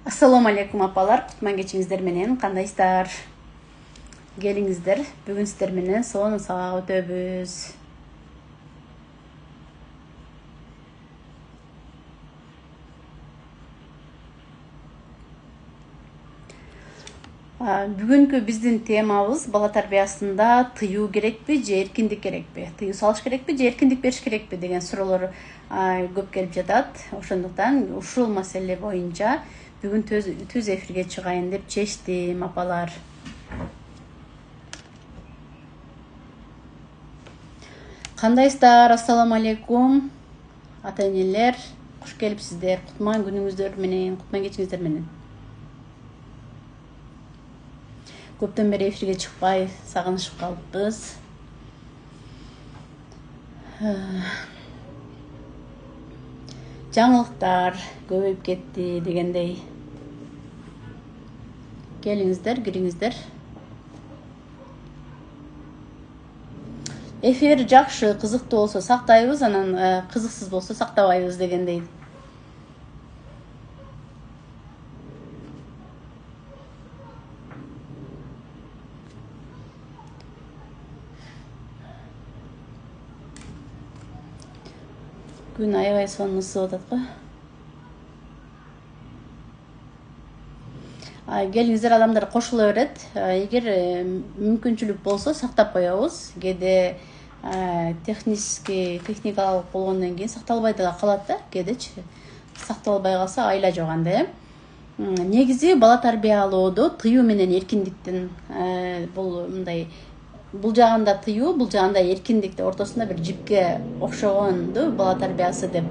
Assalamu алейкум апалар, кутман кечиңиздер менен кандайсыздар? Келиңиздер, бүгүн сиздер менен сонун сабак өтөбүз. Бүгүнкү биздин темабыз бала тарбиясында тыюу керекпи же эркиндик керекпи? Тыюу салыш керекпи же эркиндик бериш керекпи деген суроолор көп келип жатат. Ошондуктан ушул маселе боюнча бүгүн түз эфирге чыгайын деп чечтим, апалар. Кандайсыздар? Ассаламу алейкум. Ата-энелер, куш келипсиздер. Кутман күнүңүздөр менен, кутман кечиңиздер менен. Көптөн бери эфирге чыкпай сагынышып калыппыз. Жаңылыктар көбөйүп кетти дегендей. Келиңиздер, кириңиздер. Эфир жакшы, кызыктуу болсо сактайбыз, анан кызыксыз болсо сактабайбыз дегендей. Күн аябай сонун ысып атат го. Келиңиздер, адамдар кошула берет. Эгер мүмкүнчүлүк болсо сактап коебуз. Кээде техникалык болгондон кийин сакталбай да калат да, кээдечи. Сакталбай калса айла жоганда. Негизи бала тарбиялоодо тыюу менен эркиндиктин бул жагында тыюу, бул жагында эркиндикти ортосунда бир жипке окшогонду бала тарбиясы деп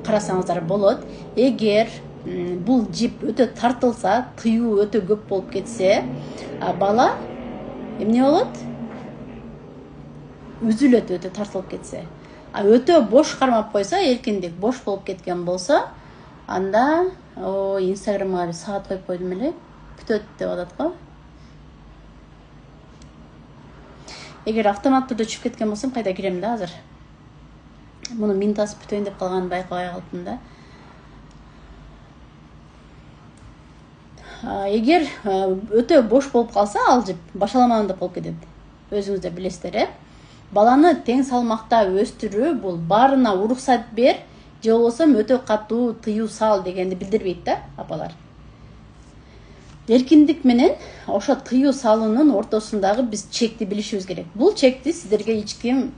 карасаңыздар болот. Эгер бул жип өтө тартылса, тыюу өтө көп болуп кетсе, бала эмне болот? Үзүлөт, өтө тартылып кетсе. Өтө бош кармап койсо, эркиндик бош болуп кеткен болсо, анда Инстаграмга бир саат коюп койдум эле, бүтөт деп атат го. Эгер автомат түрдө чыгып кеткен болсом, кайда кирем да азыр. Муну минутасы бүтөйүн деп калганын байкабай калыптым да. Эгер өтө бош болуп калса, ал жип башаламаганда болуп кетет. Өзүңүз да билесиздер, Баланы тең салмакта өстүрүү бул баарына уруксат бер, же болбосо өтө катуу тыюу сал дегенди билдирбейт да, апалар. Эркиндик менен ошо тыюу салуунун ортосундагы биз чекти билишибиз керек. Бул чекти сиздерге эч ким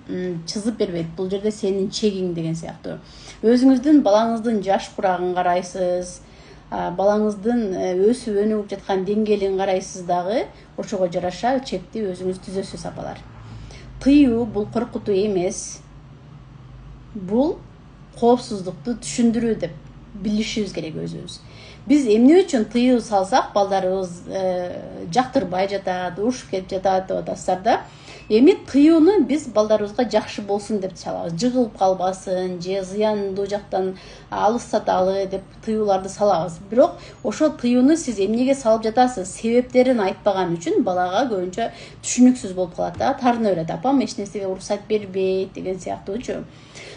чызып бербейт. Бул жерде сенин чегиң деген сыяктуу. Өзүңүздүн балаңыздын жаш курагын карайсыз, балаңыздын өсүп өнүгүп жаткан деңгээлин карайсыз дагы, ошого жараша чекти өзүңүз түзөсүз, апалар. Тыюу бул коркутуу эмес. Бул коопсуздукту түшүндүрүү деп билишибиз керек өзүбүз. Биз эмне үчүн тыюу салсак, балдарыбыз жактырбай жатат, урушуп кетип жатат деп атасыздар да. Эми тыюуну биз балдарыбызга жакшы болсун деп салабыз. Жыгылып калбасын, же зыяндуу жактан алыстаталы деп тыюуларды салабыз. Бирок ошо тыюуну сиз эмнеге салып жатасыз, себептерин айтпаган үчүн балага көбүнчө түшүнүксүз болуп калат да. Тарына берет, апам эч нерсеге уруксат бербейт деген сыяктуучу.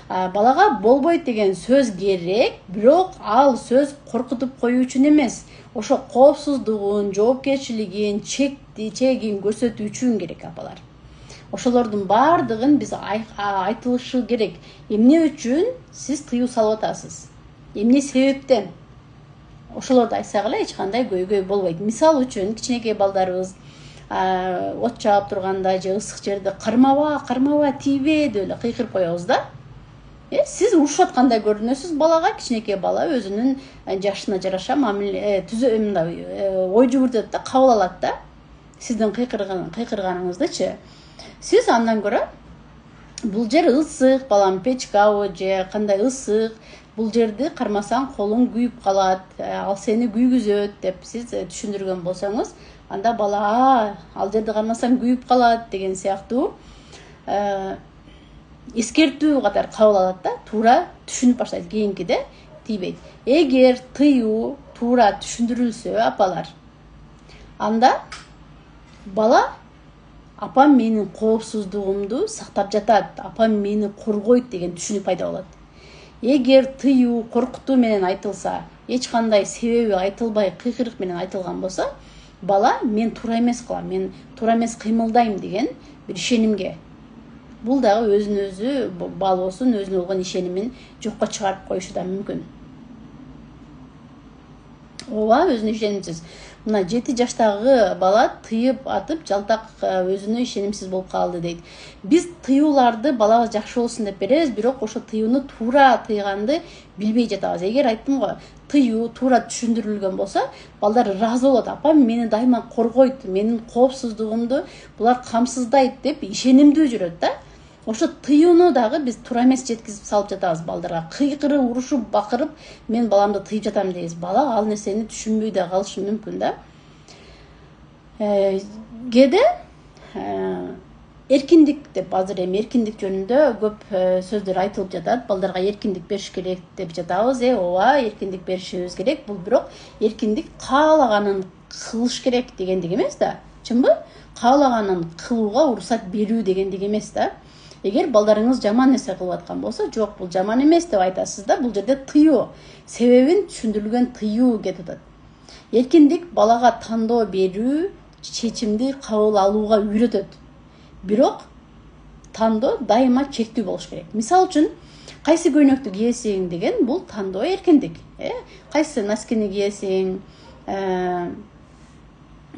Балага болбойт деген сөз керек, бирок ал сөз коркутуп коюу үчүн эмес, ошо коопсуздугун, жоопкерчилигин, чегин көрсөтүү үчүн керек, апалар. Ошолордун баардыгын биз айтылышы керек. Эмне үчүн сиз тыюу салып атасыз? Эмне себептен? Ошолорду айтсак эле эч кандай көйгөй болбойт. Мисал үчүн, кичинекей балдарыбыз от чаап турганда же ысык жерде кармаба, тийбе деп эле кыйкырып коебуз да. Сиз урушуп аткандай көрүнөсүз балага, кичинекей бала өзүнүн жашына жараша ой жүгүртөт да, кабыл алат да. Сиздин кыйкырганыңыздычы. Сиз андан көрө бул жер ысык, балам печкабы же кандай ысык, бул жерди кармасаң колуң күйүп калат, ал сени күйгүзөт деп сиз түшүндүргөн болсоңуз, анда бала ал жерди кармасаң күйүп калат деген сыяктуу эскертүү катары кабыл алат да, туура түшүнүп баштайт, кийинкиде тийбейт. Эгер тыюу туура түшүндүрүлсө, апалар, анда бала апам менин коопсуздугумду сактап жатат, апам мени коргойт деген түшүнүк пайда болот. Эгер тыюу коркутуу менен айтылса, эч кандай себеби айтылбай кыйкырык менен айтылган болсо, бала мен туура эмес кылам, мен туура эмес кыймылдайм деген бир ишенимге. Бул дагы өзүнө өзү балоосун, өзүнө болгон ишенимин жокко чыгарып коюшу да мүмкүн. Ооба, өзүнө ишенимсиз. Мына 7 жаштагы бала тыйып атып, жалтак өзүнө ишенимсиз болуп калды дейт. Биз тыюуларды балабыз жакшы болсун деп беребиз, бирок ошо тыюуну туура тыйганды билбей жатабыз. Эгер айттым го, тыюу туура түшүндүрүлгөн болсо, балдар ыраазы болот. Апам мени дайыма коргойт, менин коопсуздугумду булар камсыздайт деп ишенимдүү жүрөт да. Ошо тыюуну дагы биз туура эмес жеткизип салып жатабыз балдарга. Кыйкырып, урушуп, бакырып, мен баламды тыйып жатам дейбиз. Бала ал нерсени түшүнбөй да калышы мүмкүн да. Кээде эркиндик деп, азыр эми эркиндик жөнүндө көп сөздөр айтылып жатат. Балдарга эркиндик бериш керек деп жатабыз. Ооба, эркиндик беришибиз керек. Бул бирок эркиндик каалаганын кылыш керек дегендик эмес да. Чынбы? Каалаганын кылууга уруксат берүү дегендик эмес да. Эгер балдарыңыз жаман нерсе кылып аткан болсо, жок, бул жаман эмес деп айтасыз да. Бул жерде тыюу, себебин түшүндүрүлгөн тыюу кетип атат. Эркиндик балага тандоо берүү, чечимди кабыл алууга үйрөтөт. Бирок тандоо дайыма чектүү болуш керек. Мисалы үчүн, кайсы көйнөктү кийесиң деген бул тандоо эркиндик. Кайсы носкини кийесиң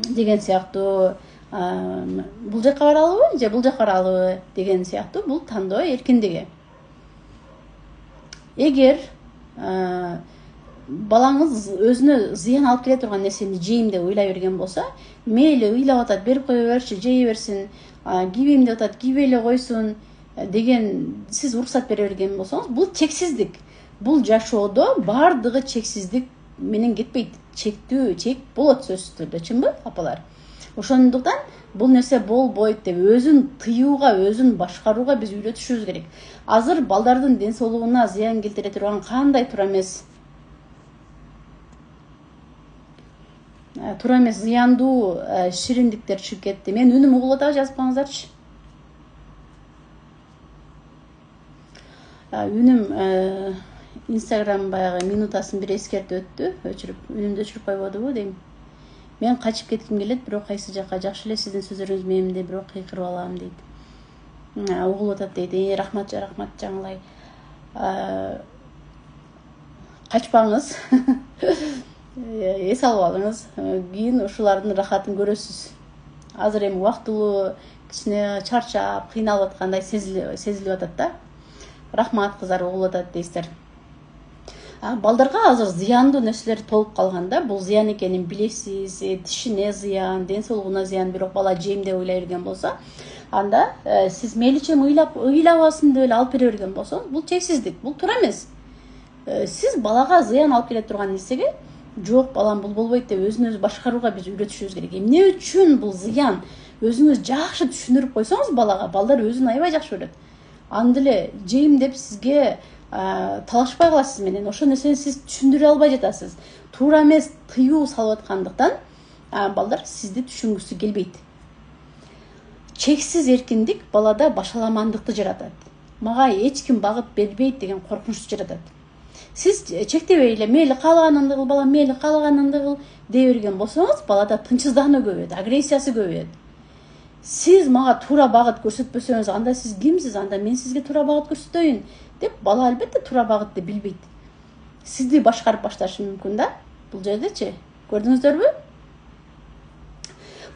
деген сыяктуу, бул жака баралыбы же бул жака баралыбы деген сыяктуу бул тандоо эркиндиги. Эгер балаңыз өзүнө зыян алып келе турган нерсени жейм деп ыйлай берген болсо, мейли ыйлап атат, берип кое берчи, жей берсин, кийбейм деп атат, кийбей эле койсун деген сиз уруксат бере берген болсоңуз, бул чексиздик. Бул жашоодо баардыгы чексиздик менен кетпейт. Чектүү, чек болот сөзсүз түрдө, чынбы, апалар? Ошондуктан бул нерсе болбойт деп өзүн тыюуга, өзүн башкарууга биз үйрөтүшүбүз керек. Азыр балдардын ден соолугуна зыян келтире турган кандай туура эмес зыяндуу шириндиктер чыгып кетти. Мен үнүм угулуп атабы, жазып коюңуздарчы. Үнүм Instagram баягы минутасын бир эскертип өттү, өчүрүп, үнүмдү өчүрүп койбодубу дейм. Мен качып кетким келет, бирок кайсы жака, жакшы эле сиздин сөзүңүз менимде, бирок кыйкырып алам дейт. Угулуп атат дейт. Рахмат жаңылай. Качпаңыз. Эс алып алыңыз. Кийин ушулардын рахатын көрөсүз. Азыр эми убактылуу, кичине чарчап, кыйналып аткандай сезилип атат да. Рахмат кыздар, угулуп атат дейсиздер. Балдарга азыр зыяндуу нерселер толуп калганда, бул зыян экенин билесиз, тишине зыян, ден соолугуна зыян, бирок бала жейм деп ыйлай берген болсо, анда сиз мейличем ыйлабасын деп эле алып бере берген болсоңуз, бул чексиздик, бул туура эмес. Сиз балага зыян алып келе турган нерсеге, жок балам бул болбойт деп өзүн өзү башкарууга биз үйрөтүшүбүз керек. Эмне үчүн бул зыян? Өзүңүз жакшы түшүндүрүп койсоңуз балага, балдар өзүн аябай жакшы көрөт. Анда эле жейм деп сизге талашпай каласыз менен, ошол нерсени сиз түшүндүрө албай жатасыз. Туура эмес тыюу салып аткандыктан балдар сизди түшүнгүсү келбейт. Чексиз эркиндик балада башаламандыкты жаратат. Мага эч ким багыт бербейт деген коркунучту жаратат. Сиз чектебей эле мейли каалаганыңды кыл, балам мейли каалаганыңды кыл дей берген болсоңуз, балада тынчсыздануу көбөйөт, агрессиясы көбөйөт. Сиз мага туура багыт көрсөтпөсөңүз, анда сиз кимсиз? Анда мен сизге туура багыт көрсөтөйүн деп бала албетте туура багытты билбейт. Сизди башкарып башташы мүмкүн да. Бул жердечи көрдүңүздөрбү?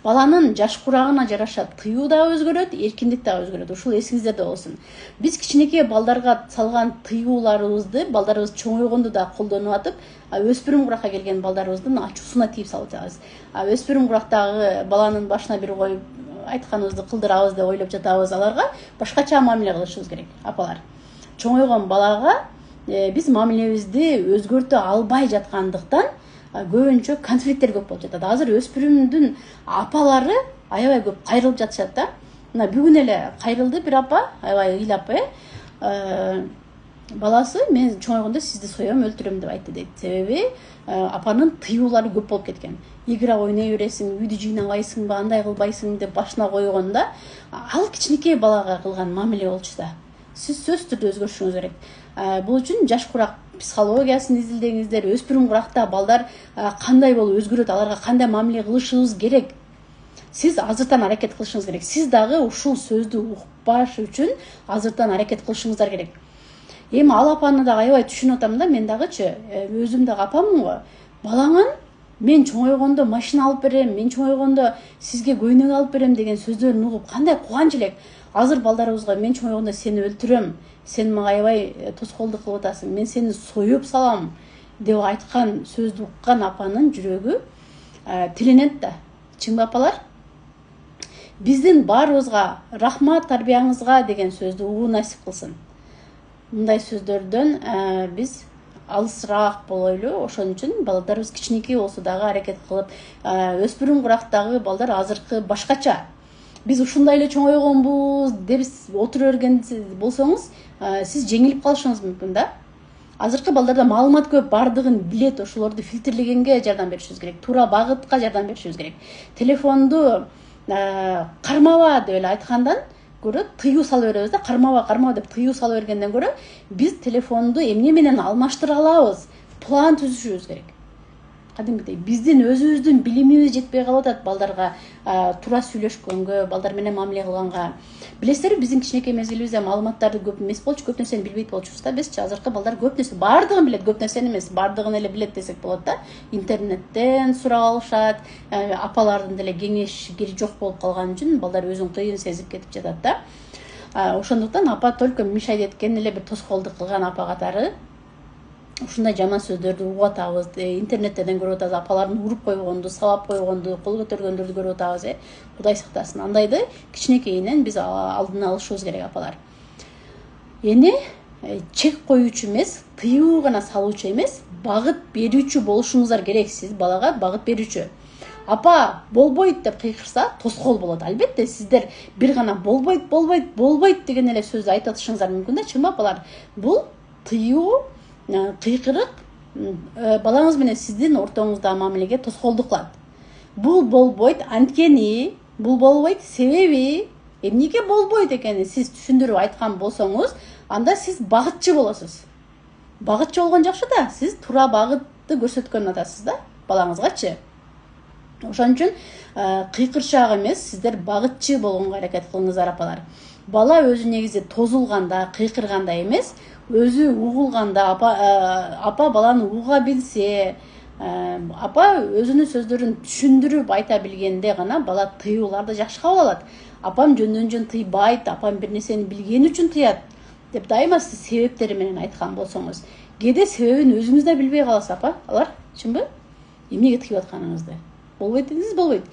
Баланын жаш курагына жараша тыюу да өзгөрөт, эркиндик да өзгөрөт. Ушул эсиңиздерде болсун. Биз кичинекей балдарга салган тыюуларыбызды балдарыбыз чоңойгондо да колдонуп атып, өспүрүм куракка келген балдарыбыздын ачуусуна тийип салып жатабыз. Өспүрүм курактагы баланын башына бир коюп айтканыбызды кылдырабыз деп ойлоп жатабыз. Аларга башкача мамиле кылышыбыз керек, апалар. Чоңойгон балага биз мамилебизди өзгөртө албай жаткандыктан көбүнчө конфликттер көп болуп жатат. Азыр өспүрүмдүн апалары аябай көп кайрылып жатышат да. Мына бүгүн эле кайрылды бир апа, аябай ыйлап, баласы мен чоңойгондо сизди соем, өлтүрөм деп айтты дейт. Себеби апанын тыюулары көп болуп кеткен. Игра ойнай бересиң, үйдү жыйнабайсыңбы, андай кылбайсың деп башына койгонда, ал кичинекей балага кылган мамиле болчу да. Сиз сөзсүз түрдө өзгөрүшүңүз керек. Бул үчүн жаш курак психологиясын изилдеңиздер. Өспүрүм куракта балдар кандай болуп өзгөрөт, аларга кандай мамиле кылышыбыз керек. Сиз азыртан аракет кылышыңыз керек. Сиз дагы ушул сөздү укпаш үчүн азыртан аракет кылышыңыздар керек. Эми ал апаны дагы аябай түшүнүп атам да, мен дагычы өзүм дагы апаммын го. Балаңан мен чоңойгондо машина алып берем, мен чоңойгондо сизге көйнөк алып берем деген сөздөрүн угуп кандай кубанч элек. Азыр балдарыбызга мен чоңойгондо сени өлтүрөм, сен мага аябай тоскоолдук кылып атасың, мен сени союп салам деп айткан сөздү уккан апанын жүрөгү тилинет да. Чынбы апалар? Биздин баарыбызга рахмат тарбияңызга деген сөздү угуу насип кылсын. Мындай сөздөрдөн биз алысыраак болойлу. Ошон үчүн балдарыбыз кичинекей болсо дагы аракет кылып, өспүрүм курактагы балдар азыркы башкача. Биз ушундай эле чоңойгонбуз деп отура берген болсоңуз, сиз жеңилип калышыңыз мүмкүн да. Азыркы балдарда маалымат көп, бардыгын билет, ошолорду фильтрлегенге жардам беришибиз керек. Туура багытка жардам беришибиз керек. Телефонду кармаба деп эле айткандан көрө тыюу салып беребиз да, кармаба деп тыюу салып бергенден көрө биз телефонду эмне менен алмаштыра алабыз, план түзүшүбүз керек. Кадимкидей биздин өзүбүздүн билимибиз жетпей калып атат балдарга туура сүйлөшкөнгө, балдар менен мамиле кылганга. Билесиздерби, биздин кичинекей мезгилибизде маалыматтарды көп эмес болчу, көп нерсени билбейт болчубуз да. Бизчи азыркы балдар көп нерсе, бардыгын билет, көп нерсени эмес, бардыгын эле билет десек болот да. Интернеттен сурап алышат, апалардын деле кеңешири жок болуп калган үчүн балдар өзүн кыйын сезип кетип жатат да. Ошондуктан апа только мешать эткен эле бир тоскоолдук кылган апа катары ушундай жаман сөздөрдү угуп атабыз. Интернеттерден көрүп атабыз, апалардын уруп койгонду, сабап койгонду, кол көтөргөндөрдү көрүп атабыз. Кудай сактасын. Андайды кичинекейинен биз алдын алышыбыз керек апалар. Эми чек коюучу эмес, тыюу гана салуучу эмес, багыт берүүчү болушуңуздар керек. Сиз балага багыт берүүчү. Апа болбойт деп кыйкырса тоскоол болот. Албетте сиздер бир гана болбойт деген эле сөздү айтып атышыңыздар мүмкүн да, чынбы апалар? Бул тыюу, кыйкырык балаңыз менен сиздин ортоңузда мамилеге тоскоолдук кылат. Бул болбойт, анткени бул болбойт, себеби эмнеге болбойт экенин сиз түшүндүрүп айткан болсоңуз, анда сиз багытчы болосуз. Багытчы болгон жакшы да, сиз туура багытты көрсөткөн атасыз да балаңызгачы. Ошон үчүн кыйкырчаак эмес, сиздер багытчы болгонго аракет кылыңыздар апалар. Бала өзү негизи тозулганда, кыйкырганда эмес, өзү угулганда, апа баланы уга билсе, апа өзүнүн сөздөрүн түшүндүрүп айта билгенде гана бала тыюуларды жакшы кабыл алат. Апам жөндөн жөн тыйбайт, апам бир нерсени билгени үчүн тыят деп дайыма сиз себептери менен айткан болсоңуз, кээде себебин өзүңүз да билбей каласыз апалар, чынбы? Эмнеге тыйып атканыңызды? Болбойт дедиңиз, болбойт.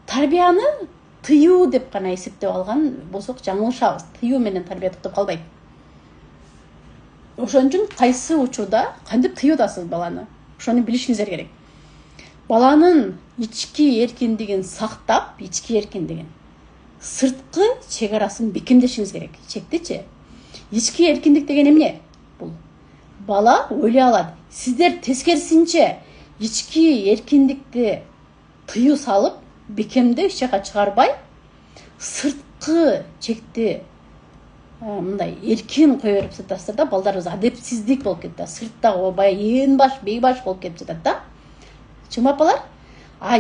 Тарбияны тыюу деп гана эсептеп алган болсок жаңылышабыз. Тыюу менен тарбия токтоп калбайт. Ошон үчүн кайсы учурда кантип тыюп атасыз баланы? Ошону билишиңиздер керек. Баланын ички эркиндигин сактап, ички эркиндигин, сырткы чек арасын бекемдешиңиз керек. Чектичи. Ички эркиндик деген эмне? Бул бала ойлой алат. Сиздер тескерисинче ички эркиндикти тыюу салып, бекемдеп эч жака чыгарбай, сырткы чекти мындай эркин кое берип жатасыздар да, балдарыбыз адепсиздик болуп кетти да, сырттагы баягы ээн баш, бей баш болуп кетип жатат да. Чынбы апалар?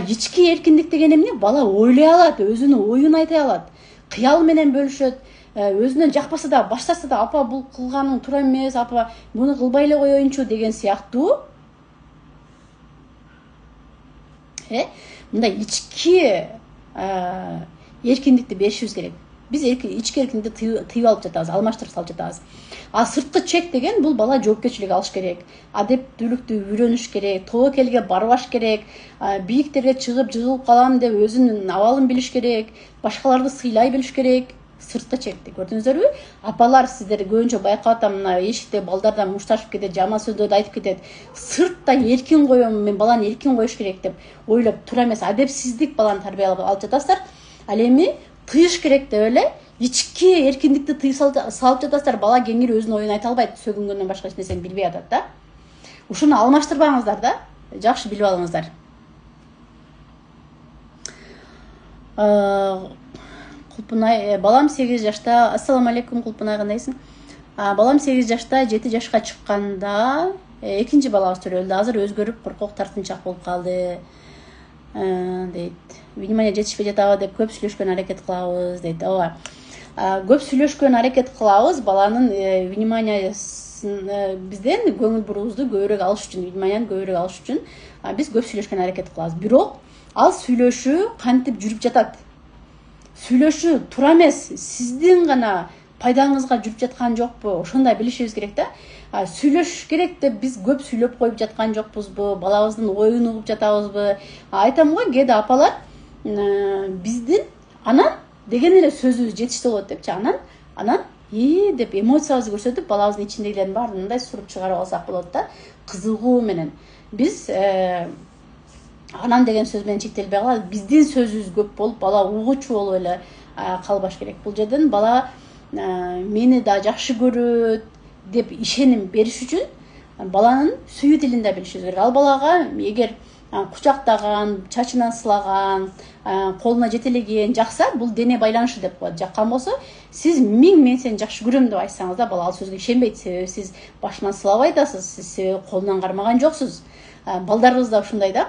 Ички эркиндик деген эмне? Бала ойлой алат, өзүнүн оюн айта алат, кыял менен бөлүшөт, өзүнөн жакпаса да, баштаса да, апа бул кылганың туура эмес, апа муну кылбай эле коеюнчу деген сыяктуу мындай ички эркиндикти беришибиз керек. Биз ички эркиндикти тыйып алып жатабыз, алмаштырып салып жатабыз. Сырткы чек деген бул бала жоопкерчилик алыш керек, адептүүлүктү үйрөнүш керек, тобокелге барбаш керек, бийиктерге чыгып жыгылып калам деп өзүнүн абалын билиш керек, башкаларды сыйлай билиш керек. Сырткы чекти көрдүңүздөрбү? Апалар, сиздер көбүнчө байкап атам, мына эшикте балдардан мушташып кетет, жаман сөздөрдү айтып кетет. Сыртта эркин коем, мен баланы эркин коюш керек деп ойлоп, туура эмес, адепсиздик баланы тарбиялап алып жатасыздар. Ал эми тыйыш керек деп эле ички эркиндикти тыйып салып жатасыздар. Бала кеңири өзүнүн оюн айта албайт, сөгүнгөндөн башка эч нерсени билбей атат да. Ушуну алмаштырбаңыздар да, жакшы билип алыңыздар. Кулпунай, балам 8 жашта. Ассаламу алейкум Кулпунай, кандайсың? Балам 8 жашта, 7 жашка чыкканда экинчи балабыз төрөлдү. Азыр өзгөрүп, куркок тартынчак болуп калды. Дейт. Внимание жетишпей жатабы деп көп сүйлөшкөн аракет кылабыз дейт. Ооба. Көп сүйлөшкөн аракет кылабыз баланын вниманиясын бизден көңүл буруубузду көбүрөөк алыш үчүн, вниманияны көбүрөөк алыш үчүн биз көп сүйлөшкөн аракет кылабыз. Бирок ал сүйлөшүү кантип жүрүп жатат? Сүйлөшүү туура эмес, сиздин гана пайдаңызга жүрүп жаткан жокпу? Ошондой билишибиз керек да. Сүйлөшүш керек деп биз көп сүйлөп коюп жаткан жокпузбу? Балабыздын оюн угуп жатабызбы? Айтам го, кээде апалар биздин анан деген эле сөзүбүз жетиштүү болот депчи. Анан деп эмоциябызды көрсөтүп, балабыздын ичиндегилердин баарын мындай суруп чыгарып алсак болот да. Кызыгуу менен. Биз анан деген сөз менен чектелбей калабыз. Биздин сөзүбүз көп болуп, бала угуучу болуп эле калбаш керек. Бул жерден бала мени да жакшы көрөт деп ишеним бериш үчүн баланын сүйүү тилин да билишибиз керек. Ал балага эгер кучактаган, чачынан сылаган, колуна жетелеген жакса, бул дене байланышы деп коет. Жаккан болсо, сиз мен сени жакшы көрөм деп айтсаңыз да, бала ал сөзгө ишенбейт. Себеби сиз башынан сылап айтасыз, сиз себеби колунан кармаган жоксуз. Балдарыбыз да ушундай да.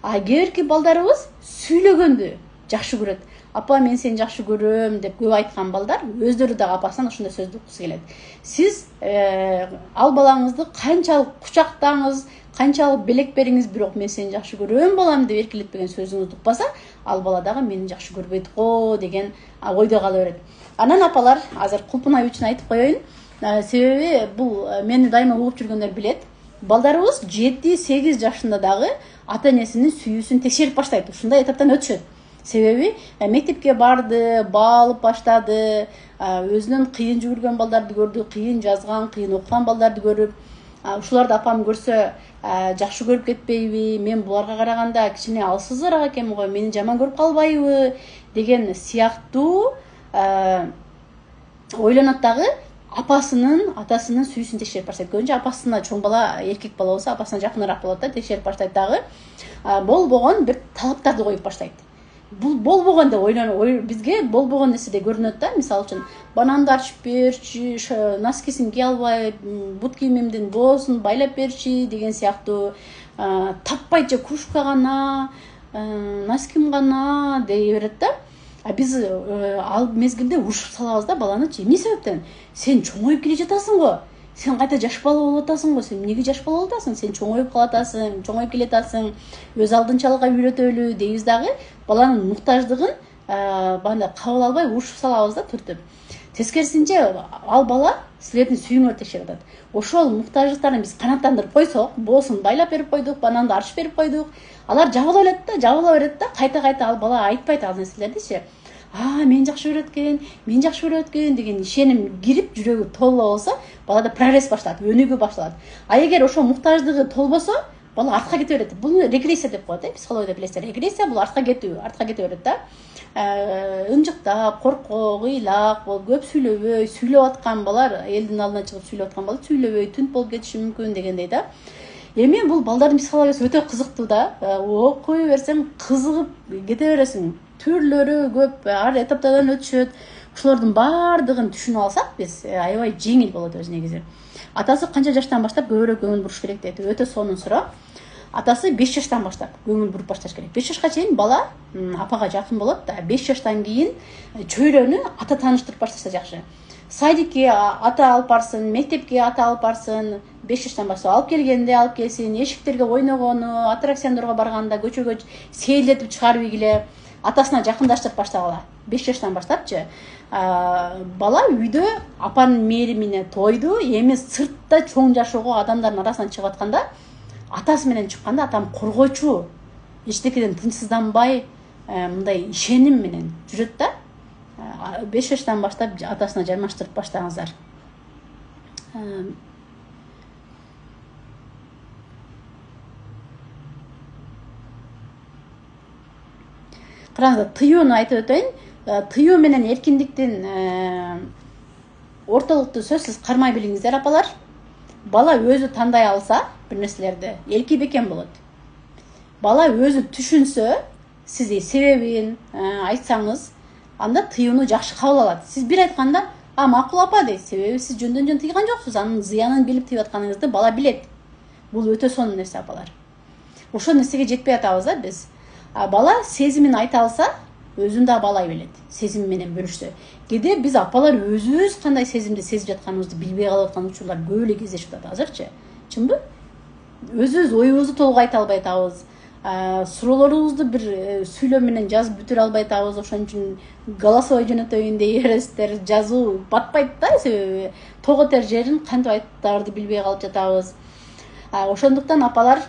Кээбирки балдарыбыз сүйлөгөндү жакшы көрөт. Апа, мен сени жакшы көрөм деп көп айткан балдар өздөрү дагы апасынан ошондой сөздү уккусу келет. Сиз ал балаңызды канчалык кучактаңыз, канчалык белек бериңиз, бирок мен сени жакшы көрөм балам деп эркелетпеген сөзүңүздү укпаса, ал бала дагы мени жакшы көрбөйт го деген ойдо кала берет. Анан апалар, азыр кулпунай үчүн айтып коеюн, себеби бул мени дайыма угуп жүргөндөр билет. Балдарыбыз 7-8 жашында дагы ата-энесинин сүйүүсүн текшерип баштайт. Ушундай этаптан өтүшөт. Себеби мектепке барды, баа алып баштады, өзүнөн кыйын жүгүргөн балдарды көрдү, кыйын жазган, кыйын окуган балдарды көрүп, ушуларды апам көрсө жакшы көрүп кетпейби, мен буларга караганда кичине алсызыраак экенмин го, мени жаман көрүп калбайбы деген сыяктуу ойлонот дагы апасынын, атасынын сүйүүсүн текшерип баштайт. Көбүнчө апасына, чоң бала, эркек бала болсо апасына жакыныраак болот да, текшерип баштайт дагы. Болбогон бир талаптарды коюп баштайт. Бул болбогон деп бизге болбогон нерседей көрүнөт да. Мисалы үчүн, бананды ачып берчи, носкисин кие албай, бут кийимимдин боосун байлап берчи деген сыяктуу, таппайчы кружка гана, носким гана дей берет да. Биз ал мезгилде урушуп салабыз да баланычы. Эмне себептен? Сен чоңоюп келе жатасың го. Сен кайта жаш бала болуп атасың го. Сен эмнеге жаш бала болуп атасың? Сен чоңоюп калатасың, чоңоюп келе жатасың. Өз алдынчалыкка үйрөтөлү дейбиз дагы. Баланын муктаждыгын банда кабыл албай урушуп салабыз да түртүп. Тескерисинче ал бала силердин сүйүүңөрдү текшерип атат. Ошол муктаждыктарын биз канааттандырып койсок, боосун байлап берип койдук, бананды ачып берип койдук. Алар жабыла берет да, кайта ал бала айтпайт ал нерселердичи. Мен жакшы көрөт экен деген ишеним кирип, жүрөгү толуп болсо, балада прогресс башталат, өнүгүү башталат. Эгер ошо муктаждыгы толбосо, бала артка кете берет. Бул регрессия деп коет, психологияда билесиздер. Регрессия бул артка кете берет да. Ынжыктап, коркок, ыйлак, көп сүйлөп аткан балар, элдин алдына чыгып сүйлөп аткан бала сүйлөбөй, түнт болуп кетиши мүмкүн дегендей да. Эми бул балдардын психологиясы өтө кызыктуу да. Окуй берсең кызыгып кете бересиң. Түрлөрү көп, ар этаптардан өтүшөт. Ушулардын баардыгын түшүнүп алсак, биз аябай жеңил болот өзү негизи. Атасы канча жаштан баштап көбүрөөк көңүл буруш керек дейт. Өтө сонун суроо. Атасы 5 жаштан баштап көңүл буруп башташ керек. 5 жашка чейин бала апага жакын болот да. 5 жаштан кийин чөйрөнү ата тааныштырып баштаса жакшы. Садикке ата алып барсын, мектепке ата алып барсын, 5 жаштан баштап алып келгенде алып келсин, эшиктерге ойногону, аттракциондорго барганда көчөгө сейилдетип чыгарып ийгиле, атасына жакындаштырып баштагыла. 5 жаштан баштапчы. Бала үйдө апанын мээримине тойду, эми сыртта чоң жашоого адамдардын арасынан чыгып атканда, атасы менен чыкканда атам коргоочу, эчтекеден тынчсызданбай, мындай ишеним менен жүрөт да. 5 жаштан баштап атасына жармаштырып баштаңыздар. Караңыздар, тыюуну айтып өтөйүн. Тыюу менен эркиндиктин ортолукту сөзсүз кармай билиңиздер, апалар. Бала өзү тандай алса, бир нерселерди элки бекен болот. Бала өзү түшүнсө, сиз себебин айтсаңыз, анда тыюуну жакшы кабыл алат. Сиз бир айтканда, макул апа дейт, себеби сиз жөндөн жөн тыйган жоксуз, анын зыянын билип тыйып атканыңызды бала билет. Бул өтө сонун нерсе апалар. Ошол нерсеге жетпей атабыз да биз. Бала сезимин айта алса, өзүн да балай билет, сезим менен бөлүшсө. Кээде биз апалар өзүбүз кандай сезимди сезип жатканыбызды билбей калып аткан учурлар көп эле кездешип атат азырчы. Чынбы? Өзүбүз оюбузду толук айта албай атабыз. Суроолорубузду бир сүйлөм менен жазып бүтүрө албай атабыз. Ошон үчүн голосовой жөнөтөйүн дей бересиздер. Жазуу батпайт да, себеби того тер жерин кантип айтаарды билбей калып жатабыз. Ошондуктан апалар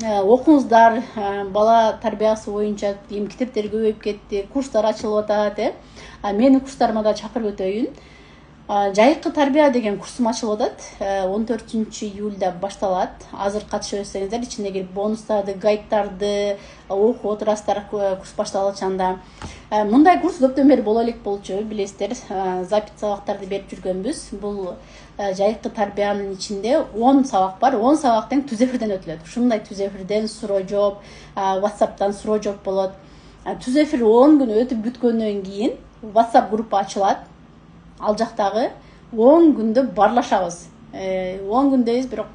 окуңуздар, бала тарбиясы боюнча китептер көбөйүп кетти, курстар ачылып атат, менин курстарыма да чакырып өтөйүн. Жайкы тарбия деген курсум ачылып атат. 14-июлда башталат. Азыр катышып өтсөңүздөр, ичине кирип бонустарды, гайдтарды окуп отурасыздар. Курс башталачанда. Мындай курс көптөн бери боло элек болчу, билесиздер. Запись сабактарды берип жүргөнбүз. Бул жайкы тарбиянын ичинде 10 сабак бар. 10 сабак тең түз эфирден өтүлөт. Ушундай түз эфирден суроо жооп, WhatsApp'тан суроо жооп болот. Түз эфир 10 күн өтүп бүткөндөн кийин WhatsApp группа ачылат. Ал жактагы 10 күндө барлашабыз. 10 күндөйбүз, бирок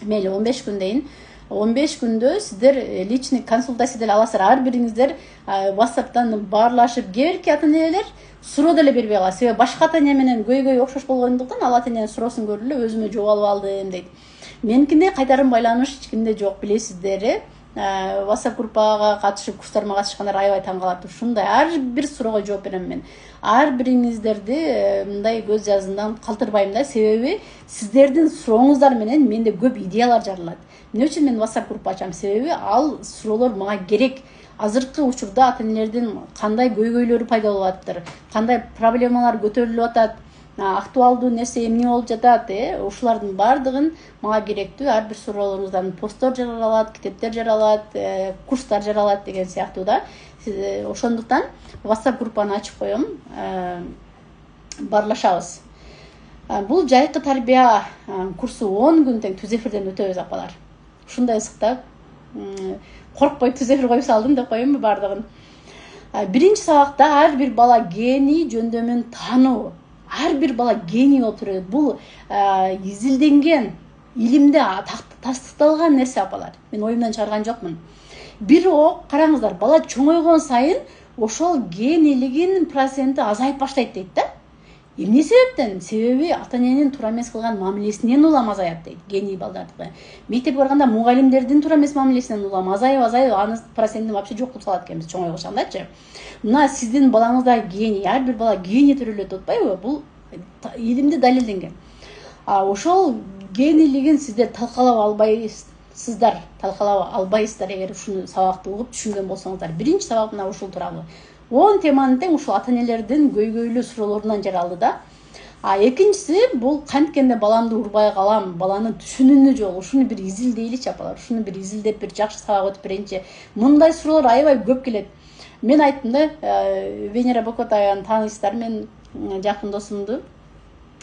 мейли 15 күн дейин. 15 күндө сиздер личный консультация деле аласыздар. Ар бириңиздер WhatsApp'тан барлашып, кээбирки ата-энелер суроо деле бербей калат. Себеби башка ата-эне менен көйгөй окшош болгондуктан ал ата-эненин суроосун көрүп эле өзүмө жоголуп алдым дейт. Меникинде кайтарым байланыш эч кимде жок, билесиздер. WhatsApp группага катышып, курстарыма катышкандар аябай таң калат. Ушундай ар бир суроого жооп берем мен. Ар бириңиздерди мындай көз жазымдан калтырбайм да, себеби сиздердин сурооңуздар менен менде көп идеялар жаралат. Эмне үчүн мен WhatsApp группа ачам? Себеби ал суроолор мага керек. Азыркы учурда ата-энелердин кандай көйгөйлөрү пайда болуп атыптыр, кандай проблемалар көтөрүлүп атат, актуалдуу нерсе эмне болуп жатат, ушулардын баардыгын мага керектүү. Ар бир суроолоруңуздан посттор жаралат, китептер жаралат, курстар жаралат деген сыяктуу да. Ошондуктан WhatsApp группаны ачып коем, барлашабыз. Бул жайкы тарбия курсу 10 күн тең түз эфирден өтөбүз апалар. Ушундай ысыктап, коркпой түз эфир коюп салдым деп коеюнбу баардыгын. Биринчи сабакта ар бир бала гений жөндөмүн таануу. Ар бир бала гений болуп турат. Бул изилденген, илимде тастыкталган нерсе апалар. Мен оюмдан чыгарган жокмун. Бирок караңыздар, бала чоңойгон сайын ошол генийлигинин проценти азайып баштайт дейт да. Эмне себептен? Себеби ата-эненин туура эмес кылган мамилесинен улам азаят дейт гений балдардыкы. Мектепке барганда мугалимдердин туура эмес мамилесинен улам азайып, анын процентин вообще жок кылып салат экенбиз чоңойгочандачы. Мына сиздин балаңызда гений, ар бир бала гений төрөлөт атпайбы? Бул илимде далилденген. Ошол генийлигин сиздер талкалап албайсыздар эгер ушуну сабакты угуп түшүнгөн болсоңуздар. Биринчи сабак мына ушул тууралуу. 10 теманы тең ушул ата-энелердин көйгөйлүү суроолорунан жаралды да. Экинчиси бул канткенде баламды урбай калам, баланын түшүнүүнү жол. Ушуну бир изилдейличи апалар. Ушуну бир изилдеп бир жакшы сабак өтүп берейинчи. Мындай суроолор аябай көп келет. Мен айттым да, Венера Бокотаеваны тааныйсыздар, мен жакын досумду.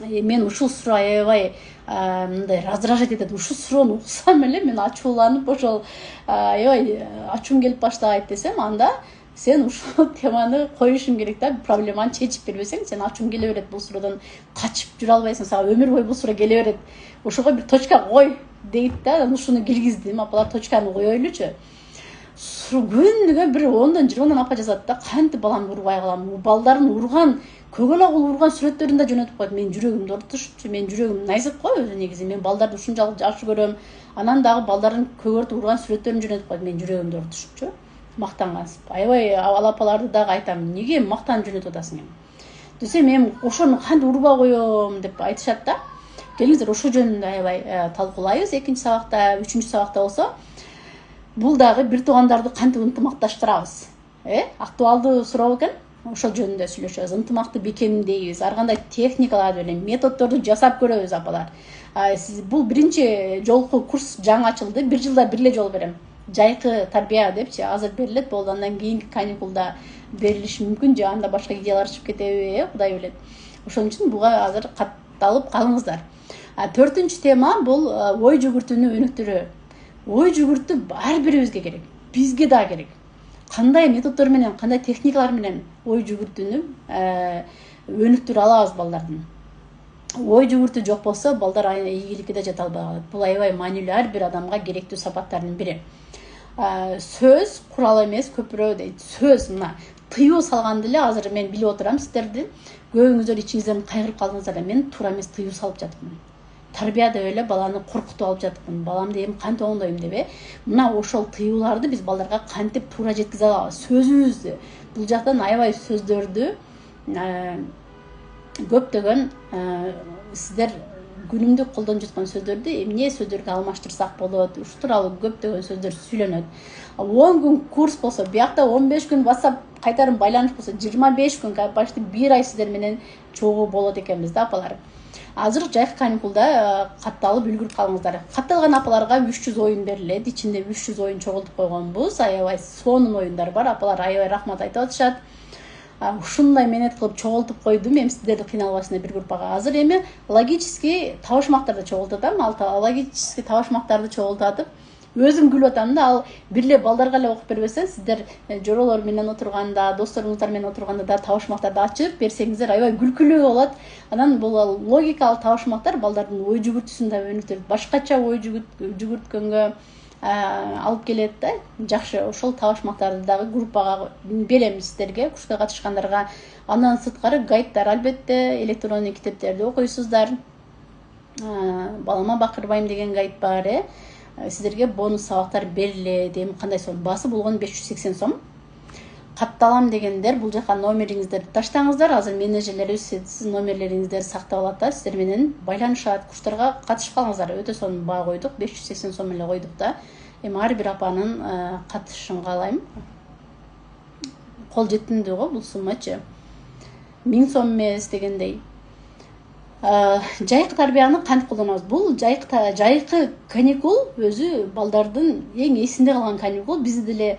Мен ушул суроо аябай мындай раздражать этет. Ушул суроону уксам эле мен ачууланып, ошол аябай ачуум келип баштайт десем, анда сен ушул теманы коюшуң керек да, проблеманы чечип бербесең, сен ачуң келе берет, бул суроодан качып жүрө албайсың, сага өмүр бою бул суроо келе берет. Ошого бир точка кой дейт да, ушуну киргиздим, апалар точканы коелучу. Күнүгө бир 10-20 апа жазат да, кантип баламды урбай калам, балдарын урган, көгөл агыл урган сүрөттөрүн да жөнөтүп коет. Мен жүрөгүмдү ортушчу, мен жүрөгүм найзык го өзү негизи. Мен балдарды ушунчалык жакшы көрөм. Анан дагы балдарын көгөртүп урган сүрөттөрүн жөнөтүп коет. Мен жүрөгүмдү ортушчу. Мактангансып. Аябай алапаларды дагы айтам. Неге мактанып жөнөтүп атасың эми? Десе мен ошону кантип урбай коем деп айтышат да. Келиңиздер ошол жөнүндө аябай талкуулайбыз. Экинчи сабакта, үчүнчү сабакта болсо бул дагы бир туугандарды кантип ынтымакташтырабыз. Актуалдуу суроо экен. Ошол жөнүндө сүйлөшөбүз. Ынтымакты бекемдейбиз. Ар кандай техникалар менен, методдорду жасап көрөбүз апалар. Бул биринчи жолку курс жаңы ачылды. 1 жылда бир эле жол берем. Жайкы тарбия депчи, азыр берилет, болду. Андан кийинки каникулда берилиши мүмкүн, же анда башка идеялар чыгып кетеби, Кудай билет. Ошон үчүн буга азыр катталып калыңыздар. 4-нчү тема бул ой жүгүртүүнү өнүктүрүү. Ой жүгүртүү ар бирибизге керек. Бизге да керек. Кандай методдор менен, кандай техникалар менен ой жүгүртүүнү өнүктүрө алабыз балдардын. Ой жүгүртүү жок болсо балдар ийгиликке да жете албай калат. Бул аябай маанилүү, ар бир адамга керектүү сапаттардын бири. Сөз курал эмес, көпүрө дейт. Сөз мына тыюу салганды эле азыр мен билип отурам сиздердин көбүңүздөр ичиңизден кайгырып калдыңыздар да мен туура эмес тыюу салып жатыпмын. Тарбияда эле баланы коркутуп алып жатыпмын. Баламды эми кантип оңдойм деп. Мына ошол тыюуларды биз балдарга кантип туура жеткизе алабыз? Сөзүбүздү бул жактан аябай сөздөрдү көптөгөн сиздер күнүмдүк колдонуп жаткан сөздөрдү эмне сөздөргө алмаштырсак болот, ушул тууралуу көптөгөн сөздөр сүйлөнөт. 10 күн курс болсо, биякта 15 күн WhatsApp кайтарым байланыш болсо, 25 күн почти 1 ай сиздер менен чогуу болот экенбиз да апалар. Азыр жайкы каникулда катталып үлгүрүп калыңыздар. Катталган апаларга 300 оюн берилет. Ичинде 300 оюн чогултуп койгонбуз. Аябай сонун оюндар бар. Апалар аябай рахмат айтып атышат. Ушундай менет кылып чогултуп койдум. Эми сиздерди кыйналбасын деп бир группага. Азыр эми логический табышмактарды чогултуп атам. Логический табышмактарды чогултуп атып, өзүм күлүп атам да, ал бирле балдарга эле окуп бербесе, сиздер жоролор менен отурганда, досторуңуздар менен отурганда да табышмактарды ачып берсеңиздер аябай күлкүлүү болот. Анан бул логикалык табышмактар балдардын ой жүгүртүүсүн да өнүктүрөт. Башкача ой жүгүрткөнгө алып келет да. Жакшы, ошол табышмактарды дагы группага берем сиздерге, курска катышкандарга. Андан сырткары гайдтар албетте, электрондук китептерди окуйсуздар. Балама бакырбайм деген гайд бар. Сиздерге бонус сабактар берилет. Эми кандай сом? Басы болгон 580 сом. Катталам дегендер бул жака номериңиздерди таштаңыздар. Азыр менеджерлерибиз сиздин номерлериңиздерди сактап алат да, сиздер менен байланышат. Курстарга катышып калыңыздар. Өтө сонун баа койдук, 580 сом эле койдук да. Эми ар бир апанын катышышын каалайм. Кол жетимдүү го бул суммачы. 1000 сом эмес дегендей. Жайкы тарбияны кантип колдонобуз? Бул жайкы каникул өзү балдардын эң эсинде калган каникул. Биз деле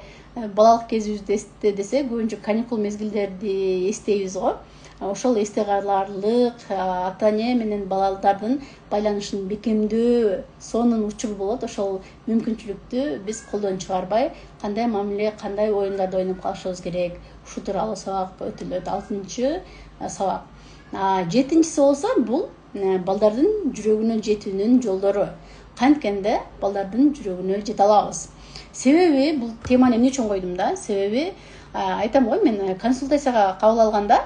балалык кезибизде эсте десе, көбүнчө каникул мезгилдерди эстейбиз го. Ошол эсте каларлык ата-эне менен балдардын байланышын бекемдөө сонун учур болот. Ошол мүмкүнчүлүктү биз колдон чыгарбай, кандай мамиле, кандай оюндарды ойноп калышыбыз керек. Ушул тууралуу сабак өтүлөт. 6-чы сабак. 7-чиси болсо бул балдардын жүрөгүнө жетүүнүн жолдору. Канткенде балдардын жүрөгүнө жете алабыз. Себеби бул теманы эмне үчүн койдум да? Себеби айтам го, мен консультацияга кабыл алганда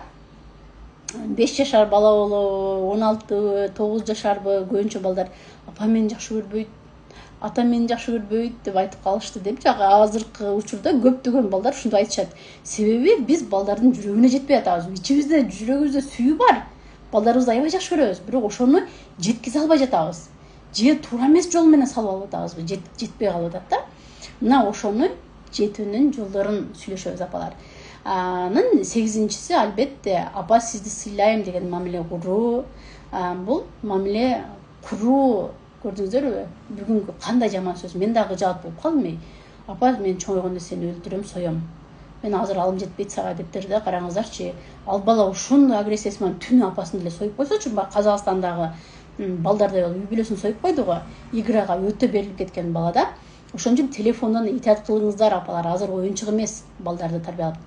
5 жашар бала болобу, 16, 9 жашарбы көбүнчө балдар апа мени жакшы көрбөйт, ата мени жакшы көрбөйт деп айтып калышты деп. Азыркы учурда көптөгөн балдар ушунду айтышат. Себеби биз балдардын жүрөгүнө жетпей атабыз. Ичибизде, жүрөгүбүздө сүйүү бар. Балдарыбызды аябай жакшы көрөбүз, бирок ошону жеткизе албай жатабыз. Же туура эмес жол менен салып алып атабызбы, жетпей калып атат да. Мына ошону жетүүнүн жолдорун сүйлөшөбүз апалар. Анын 8-чиси албетте апа сизди сыйлайм деген мамиле куруу. Бул мамиле куруу, көрдүңүздөрбү? Бүгүнкү кандай жаман сөз. Мен дагы жаат болуп калдым. Апа мен чоңойгондо сени өлтүрөм, соём. Мен азыр алым жетпейт сага дептир да, караңыздарчы. Ал бала ушундай агрессиясы менен түнү апасын деле союп койсочу, Казакстандагы балдардай үй бүлөсүн союп койду го. Играга өтө берилип кеткен бала да. Ошон үчүн телефондон итаат кылыңыздар апалар. Азыр оюнчук эмес балдарды тарбиялап,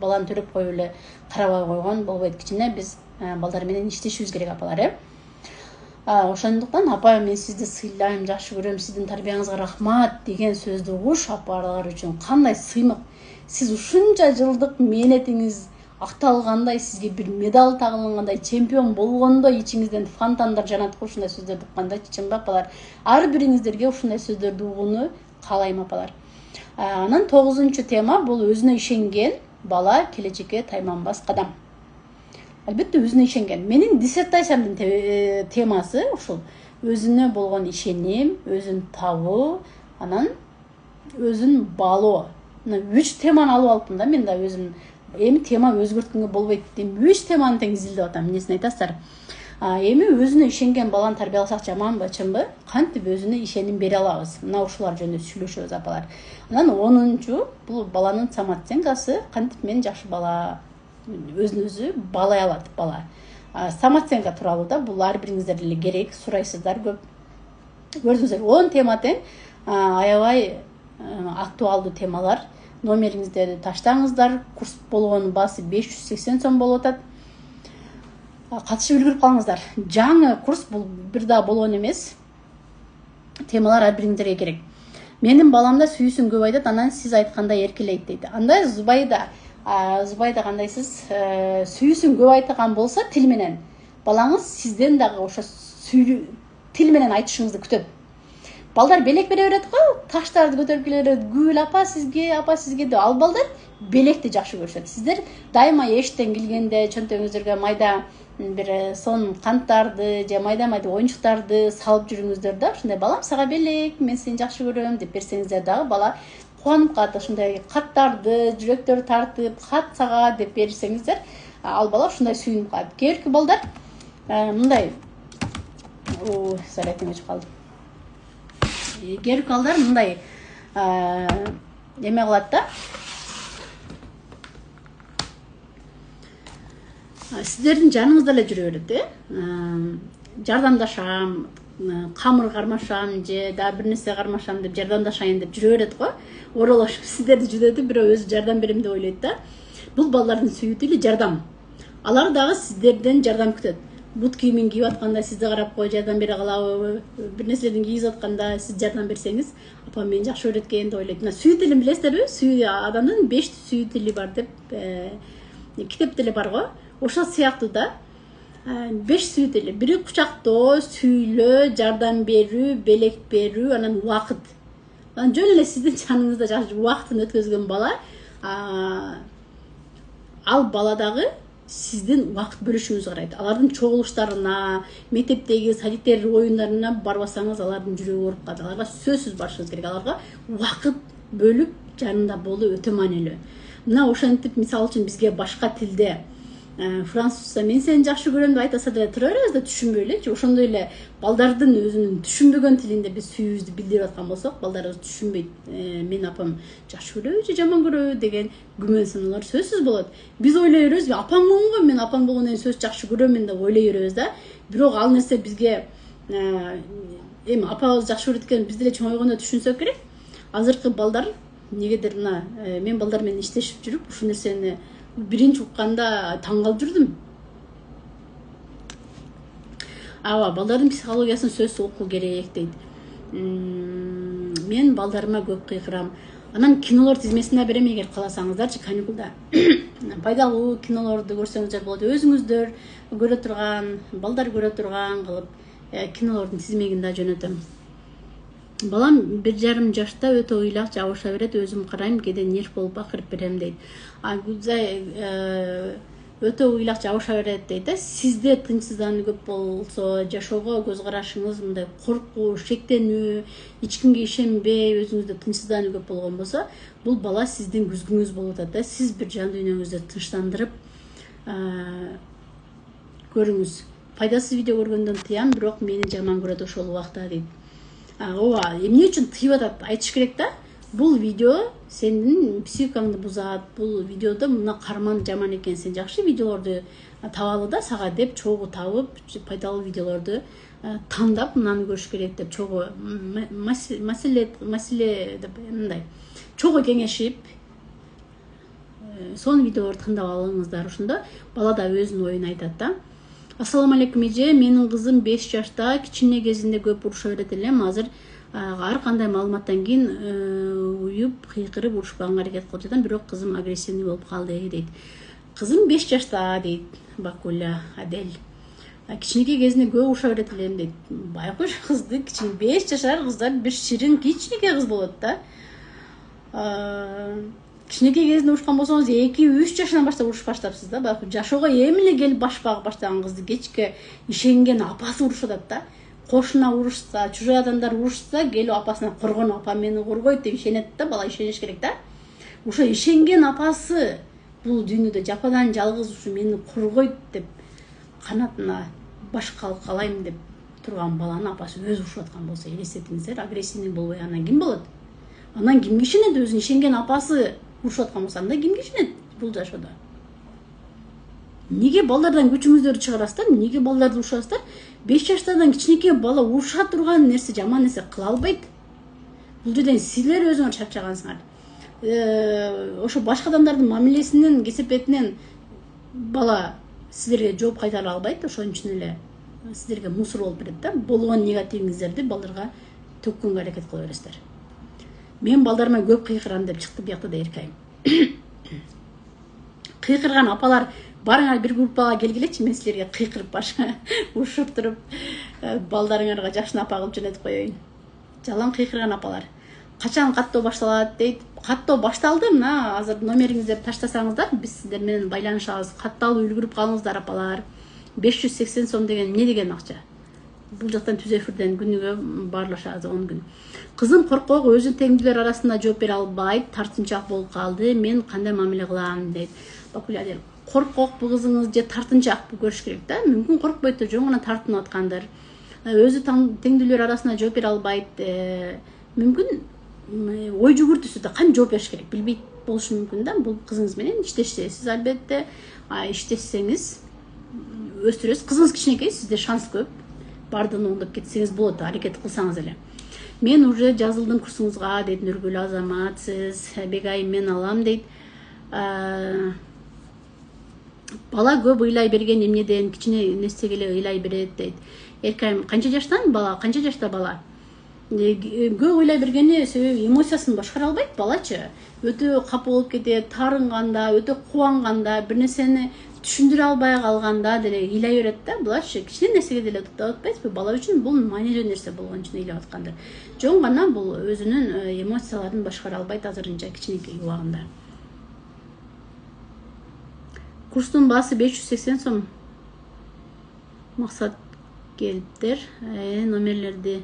баланы төрөп коюп эле карабай койгон болбойт. Кичине биз балдар менен иштешибиз керек апалар, Ошондуктан апа мен сизди сыйлайм, жакшы көрөм, сиздин тарбияңызга рахмат деген сөздү угуш апалар үчүн кандай сыймык. Сиз ушунча жылдык мээнетиңиз акталгандай, сизге бир медаль тагылгандай, чемпион болгондой ичиңизден фонтандар жанат го ушундай сөздөрдү укканда. Чынбы апалар? Ар бириңиздерге ушундай сөздөрдү угууну каалайм апалар. Анан 9-чу тема бул өзүнө ишенген бала келечекке тайманбас кадам. Албетте өзүнө ишенген. Менин диссертациямдын темасы ушул. Өзүнө болгон ишеним, өзүн табуу, анан өзүн баалоо. 3 теманы алып алыпмын да мен да өзүм. Эми тема өзгөрткөнгө болбойт. Эми 3 теманы тең изилдеп атам. Эмнесин айтасыздар? Эми өзүнө ишенген баланы тарбияласак жаманбы, чынбы? Кантип өзүнө ишеним бере алабыз? Мына ушулар жөнүндө сүйлөшөбүз апалар. Анан 10-чу бул баланын самооценкасы, кантип мен жакшы бала, өзүн өзү баалай алат бала. Самооценка тууралуу да бул ар бириңиздер эле керек, сурайсыздар көп. Көрдүңүздөр, 10 тема тең аябай актуалдуу темалар. Номериңиздерди таштаңыздар. Курс болгонун баасы 580 сом болуп атат. катышып үлгүрүп калыңыздар. Жаңы курс бул бир да болгон эмес. Темалар ар бириңизерге керек. Менин балам да сүйүүсүн көп айтат, анан сиз айткандай эркелейт дейт. Андай Зубайда кандайсыз, сүйүүсүн көп айтган болсо тил менен, балаңыз сизден дагы ошо тил менен айтышыңызды күтөт. Балдар белек бере берет го, таштарды көтөрүп келе берет, гүл апа сизге деп. Ал балдар белекти жакшы көрүшөт. Сиздер дайыма эштен келгенде чөнтөгүңүздөргө майда бир сон канттарды же майда оюнчуктарды салып жүрүңүздөр да, ушундай балам сага белек, мен сени жакшы көрөм деп берсеңиздер дагы бала кубанып калат. Ушундай каттарды, жүрөктөрү тартып, кат сага деп берсеңиздер, ал бала ушундай сүйүнүп калат. Кээинки балдар мындай зарядым өчүп калды. Кээинки балдар мындай эме кылат да. Сиздердин жаныңызда эле жүрө берет, жардамдашам, камыр кармашам же да бир нерсе кармашам деп жардамдашайын деп жүрө берет го. Оролошуп сиздерди жүзөтүп бирөө өзү жардам берем деп ойлойт да. Бул балдардын сүйүү тили жардам. Алар дагы сиздерден жардам күтөт. Бут кийимин кийип атканда сизди карап кой жардам бере калабы, бир нерселерин кийип атканда сиз жардам берсеңиз, апа мени жакшы көрөт экен деп ойлойт. Мына сүйүү тилин билесиздерби? Сүйүү адамдын 5 сүйүү тили бар деп китепте эле бар го. Ошол сыяктуу да 5 сүйүү тили. Бири кучактоо, сүйлөө, жардам берүү, белек берүү, анан убакыт. Анан жөн эле сиздин жаныңызда жакшы убакытын өткөзгөн бала, ал бала дагы сиздин убакыт бөлүшүүңүздү карайт. Алардын чогулуштарына, мектептеги, садиктер оюндарына барбасаңыз, алардын жүрөгү ооруп калат. Аларга сөзсүз барышыңыз керек. Аларга убакыт бөлүп жанында болуу өтө маанилүү. Мына ошентип, мисалы үчүн бизге башка тилде французча мен сени жакшы көрөм деп айтаса деле тура беребиз да, түшүнбөй элечи. Ошондой эле балдардын өзүнүн түшүнбөгөн тилинде биз сүйүүбүздү билдирип аткан болсок, балдарыбыз түшүнбөйт. Мен апам жакшы көрөбү же жаман көрөбү деген күмөн санаалар сөзсүз болот. Биз ойлой беребиз, апаммын го, мен апам болгондон сөз жакшы көрөмүн деп ойлой беребиз да. Бирок ал нерсе бизге эми апабыз жакшы көрөт экен, биз деле чоңойгондо түшүнсөк керек. Азыркы балдар негедир мына мен балдар менен иштешип жүрүп ушул нерсени биринчи укканда таң калып жүрдүм. Балдардын психологиясын сөзсүз окуу керек дейт. Мен балдарыма көп кыйкырам. Анан кинолор тизмесине берем, эгер кааласаңыздарчы, каникулда. Пайдалуу кинолорду көрсөңүздөр болот. Өзүңүздөр көрө турган, балдар көрө турган кылып кинолордун тизмегин да жөнөтөм. Балам 1,5 жашта өтө ыйлак жабыша берет, өзүм карайм, кээде нерв болуп бакырып берем дейт. Гүлзай өтө ыйлак жабыша берет дейт. Сизде тынчсыздануу көп болсо, жашоого көз карашыңыз мындай коркуу, шектенүү, эч кимге ишенбей, өзүңүздө тынчсыздануу көп болгон болсо, бул бала сиздин күзгүңүз болуп атат да. Сиз бир жан дүйнөңүздү тынчтандырып көрүңүз. Пайдасыз видео көргөндөн тыям, бирок мени жаман көрөт ошол убакта дейт. Эмне үчүн тыйып атат айтыш керек да. Бул видео сенин психикаңды бузат. Бул видеодо мына карман жаман экен, сен жакшы видеолорду табалы да сага деп чогуу табып, пайдалуу видеолорду тандап мынаны көрүш керек деп чогуу маселе деп мындай чогуу кеңешип сон видеолорду тандап алыңыздар. Ошондо бала да өзүнүн оюн айтат да. Ассаламу алейкум эже, менин кызым 5 жашта, кичине кезинде көп уруша берет элем. Азыр ар кандай маалыматтан кийин уюп, кыйкырып урушпаганга аракет кылып жатам, бирок кызым агрессивный болуп калды дейт. Кызым 5 жашта дейт Бакуля Адель. Кичинекей кезинде көп уруша берет элем дейт. Байкуш кызды, кичине 5 жашар кыздар бир ширин кичинекей кыз болот да. Кичинекей кезинде урушкан болсоңуз 2-3 жашынан баштап уруш баштапсыз да. Байкуш жашоого эми эле келип баш багып баштаган кызды кечке ишенген апасы урушуп атат да. Кошуна урушса, чужой адамдар урушса, келип апасына коргонуп, апа мени коргойт деп ишенет да, бала ишениш керек да. Ошо ишенген апасы бул дүйнөдө жападан жалгыз ушу мени коргойт деп канатына баш калкалайм деп турган баланы апасы өзү урушуп аткан болсо, элестетиңиздер, агрессивный болбой анан ким болот? Анан кимге ишенет? Өзүнүн ишенген апасы урушуп аткан болсо, анда кимге ишенет бул жашоодо? Неге балдардан күчүңүздөрдү чыгарасыздар? Неге балдарды урушасыздар? 5 жаштардан кичинекей бала уруша турган нерсе, жаман нерсе кыла албайт. Бул жерден силер өзүңөр чарчагансыңар. Ошо башка адамдардын мамилесинен, кесепетинен бала сіздерге жооп кайтара албайт, ошон үчүн эле сіздерге мусор болуп берет да. Болгон негативиңиздерди балдарга төккөнгө аракет кыла бересиздер. Мен балдарыма көп кыйкырам деп чыкты биякта да эркайым. Кыйкырган апалар барыңар бир группага келгилечи, мен силерге кыйкырып башка ушуп туруп балдарыңарга жакшы апа кылып жөнөтүп коеюн. Жалаң кыйкырган апалар. Качан каттоо башталат дейт. Каттоо башталды, мына азыр номериңиздерди таштасаңыздар, биз сиздер менен байланышабыз. Катталып үлгүрүп калыңыздар апалар. 580 сом деген не деген акча? Бул жактан түз эфирден күнүгө баарлашабыз 10 күн. Кызым коркок өзүн теңдүүлөр арасында жооп бере албайт, тартынчак болуп калды. Мен кандай мамиле кылам дейт. Бакулядер. Коркок бу кызыңыз же тартынчак көрүш керек да. Мүмкүн коркпойт, жөн гана тартынып аткандыр. Өзү теңдүүлөр арасында жооп бере албайт. Мүмкүн ой жүгүртүүсү да кантип жооп бериш керек билбейт болушу мүмкүн да. Бул кызыңыз менен иштешсиз албетте. Иштешсеңиз өстүрөсүз. Кызыңыз кичинекей, сизде шанс көп. Бардын оңдоп кетсеңиз болот, аракет кылсаңыз эле. Мен уже жазылдым курсуңузга дейт, Нургүл Азаматсыз. Бегайым мен алам дейт. Бала көп ыйлай берген эмнеден, кичине нерсеге эле ыйлай берет дейт. Эркайым, канча жаштан бала, канча жашта бала? Көп ыйлай бергени себеби эмоциясын башкара албайт балачы. Өтө капа болуп кетет, таарынганда, өтө кубанганда, бир нерсени түшүндүрө албай калганда деле ыйлай берет да. Буларчы кичине нерсеге деле токтоп атпайсызбы? Бала үчүн бул маанилүү нерсе болгон үчүн ыйлап аткандыр. Жөн гана бул өзүнүн эмоцияларын башкара албайт азырынча кичинекей убагында. Курстун баасы 580 сом. Максат келиптер, номерлерди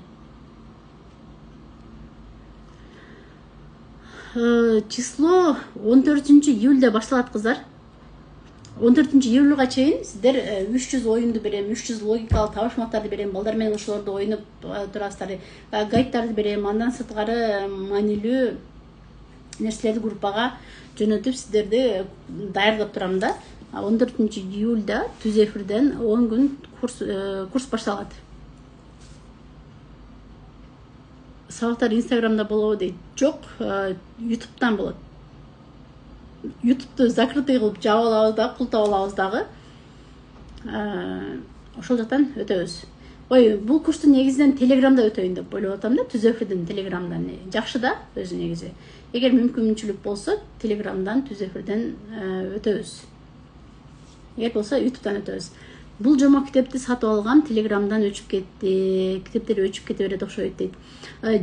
число 14 июльда башталат кыздар. 14 июльга чейин сиздер 300 оюнду берем, 300 логикалык табышмактарды берем, балдар менен ошолорду оюнуп турасыздар. Гайдтарды берем, андан сырткары маанилүү нерселерди группага жөнөтүп сиздерди даярдап турам да. 14 июльда түз эфирден 10 күн курс башталат. Сабактар Инстаграмда болобу дейт. Жок, ютубтан болот. Ютубту закрытый кылып жаап алабыз да, култап алабыз дагы. Ошол жактан өтөбүз. Ой, бул курсту негизинен Телеграмда өтөйүн деп ойлоп атам да, түз эфирден Телеграмдан. Жакшы да, өзү негизи. Эгер мүмкүнчүлүк болсо, Телеграмдан түз эфирден өтөбүз. Эгер болсо, ютубтан өтөбүз. Бул жомок китепти сатып алгам, Телеграмдан өчүп кетти. Китептер өчүп кете берет окшойт дейт.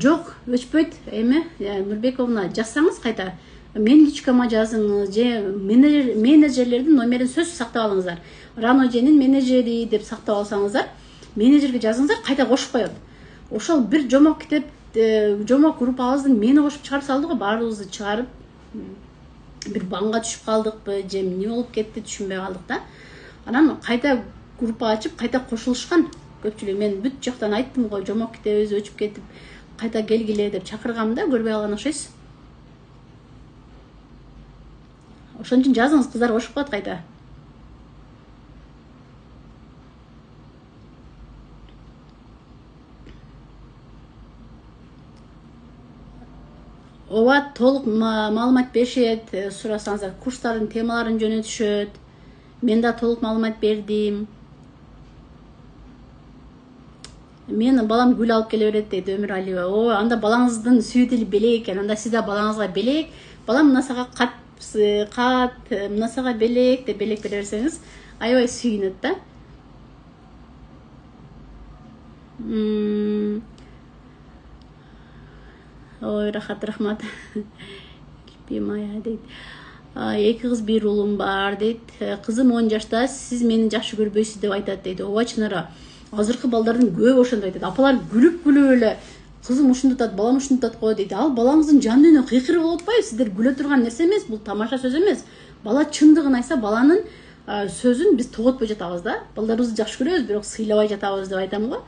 Жок, өчпөйт. Эми Нурбековна жазсаңыз кайта мен личкама жазыңыз же менеджерлердин номерин сөзсүз сактап алыңыздар. Раноженин менеджери деп сактап алсаңыздар, менеджерге жазыңыздар, кайта кошуп коет. Ошол бир жомок китеп, жомок группабыздын мени кошуп чыгарып салды го, баарыбызды чыгарып бир банга түшүп калдыкпы же эмне болуп кетти түшүнбөй калдык да. Анан кайта группа ачып, кайта кошулушкан көпчүлүк. Мен бүт жактан айттым го, жомок китебиз өчүп кетип, кайта келгиле деп чакыргам да, көрбөй калган окшойсуз. Ошон үчүн жазыңыз, кыздар кошуп коет кайта. Ооба, толук маалымат беришет, сурасаңыздар, курстардын темаларын жөнөтүшөт. Мен да толук маалымат бердим. Мен балам гүл алып келе берет дейт Өмүралиева. О, анда балаңыздын сүйүтүлү белек экен, анда сиз да балаңызга белек, балам мына сага кат, мына сага белек деп белек бере берсеңиз, аябай сүйүнөт да. Ой, рахат, рахмат. Любимая дейт. Эки кыз бир уулум бар дейт. Кызым 10 жашта, сиз мени жакшы көрбөйсүз деп айтат дейт. Ооба, чынара. Азыркы балдардын көбү ошондой айтат. Апалар күлүп эле кызым ушинтип атат, балам ушинтип атат го дейт. Ал балаңыздын жан дүйнө кыйкырып болуп атпайбы? Сиздер күлө турган нерсе эмес, бул тамаша сөз эмес. Бала чындыгын айтса, баланын сөзүн биз тоготпой жатабыз да. Балдарыбызды жакшы көрөбүз, бирок сыйлабай жатабыз деп айтам го.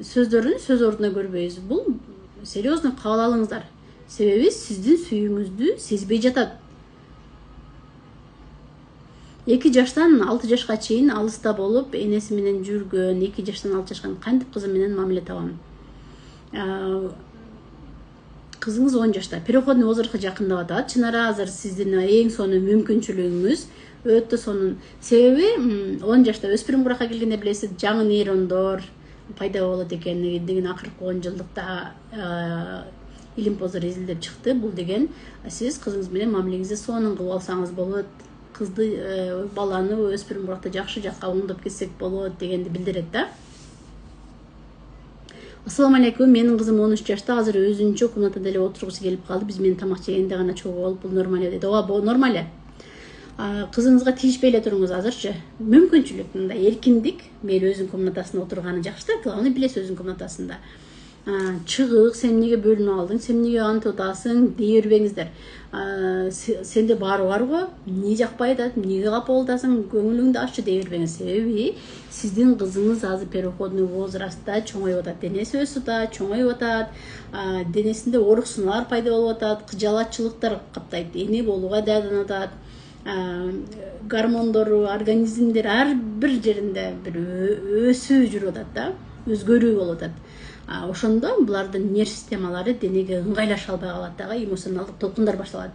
Сөздөрүн сөз ордуна көрбөйбүз. Бул серьезно кабыл алыңыздар. Себеби сиздин сүйүүңүздү сезбей жатат. 2 жаштан 6 жашка чейин алыста болуп, энеси менен жүргөн, 2 жаштан 6 жашка кантип кызым менен мамиле табам? кызыңыз 10 жашта, переходный возрастка жакындап атат. Чынара азыр сиздин эң сонун мүмкүнчүлүгүңүз өтө сонун. Себеби 10 жашта өспүрүм куракка келгенде билесиз, жаңы нейрондор пайда болот экен деген акыркы 10 жылдыкта илим позор изилдеп чыкты. Бул деген сиз кызыңыз менен мамилеңизди сонун кылып алсаңыз болот, кызды баланы өспүрүм куракта жакшы жакка оңдоп кетсек болот дегенди билдирет да. Ассаламу алейкум, менин кызым 13 жашта, азыр өзүнчө комнатада эле отургусу келип калды. Биз менен тамак жегенде гана чогуу болуп, бул нормаль дейт. Ооба, бул нормаль. Кызыңызга тийишпей эле туруңуз азырчы. Мүмкүнчүлүк, мындай эркиндик, мейли өзүнүн комнатасында отурганы жакшы да, главный билесиз өзүнүн комнатасында. Чыгык, сен эмнеге бөлүнүп алдың, сен эмнеге антип атасың дей бербеңиздер. Сенде баары бар го, эмне жакпай атат, эмнеге капа болуп атасың, көңүлүңдү аччы дей бербеңиз. Себеби сиздин кызыңыз азыр переходный возрастта чоңоюп атат, денеси өсүп атат, чоңоюп атат, денесинде ооруксуналар пайда болуп атат, кыжалатчылыктар каптайт, эне болууга даярданып атат. Гормондору, организмдер ар бир жеринде бир өсүү жүрүп атат да, өзгөрүү болуп атат. Ошондо булардын нерв системалары денеге ыңгайлаша албай калат дагы, эмоционалдык толкундар башталат.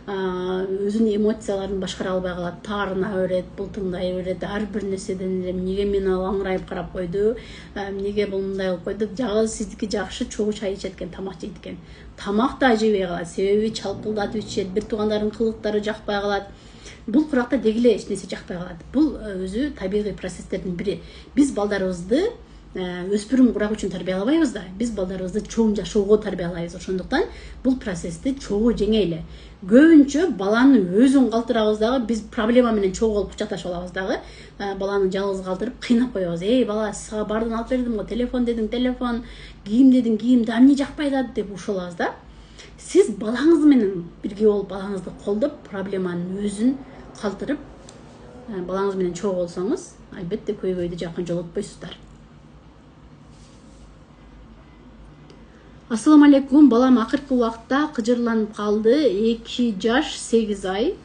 Өзүнүн эмоцияларын башкара албай калат, таарына берет, бултыңдай берет, ар бир нерседен эле эмнеге мен аңырайып карап койду, эмнеге бул мындай кылып койду, жагы сиздики жакшы чогуу чай ичет экен, тамак жейт экен. Тамак да жебей калат, себеби чалкылдатып ичет, бир туугандардын кылыктары жакпай калат. Бул куракта дегиле эч нерсе жакпай калат. Бул өзү табигый процесстердин бири. Биз балдарыбызды өспүрүм курак үчүн тарбиялабайбыз да, биз балдарыбызды чоң жашоого тарбиялайбыз. Ошондуктан бул процессти чогуу жеңели. Көбүнчө баланы өзүн калтырабыз дагы, биз проблема менен чогуу болуп кучакташып алабыз дагы. Баланы жалгыз калтырып кыйнап коебуз. Эй бала, сага бардын алып бердим го, телефон дедиң телефон, кийим дедиң кийим, да эмне жакпай атат деп ушулабыз да. Сиз балаңыз менен бирге болуп, балаңызды колдоп, проблеманын өзүн калтырып, балаңыз менен чогуу болсоңуз, албетте көйгөйдү жакын жолотпойсуздар. Ассаламу алейкум, балам акыркы убакытта кыжырланып калды, 2 жаш 8 ай.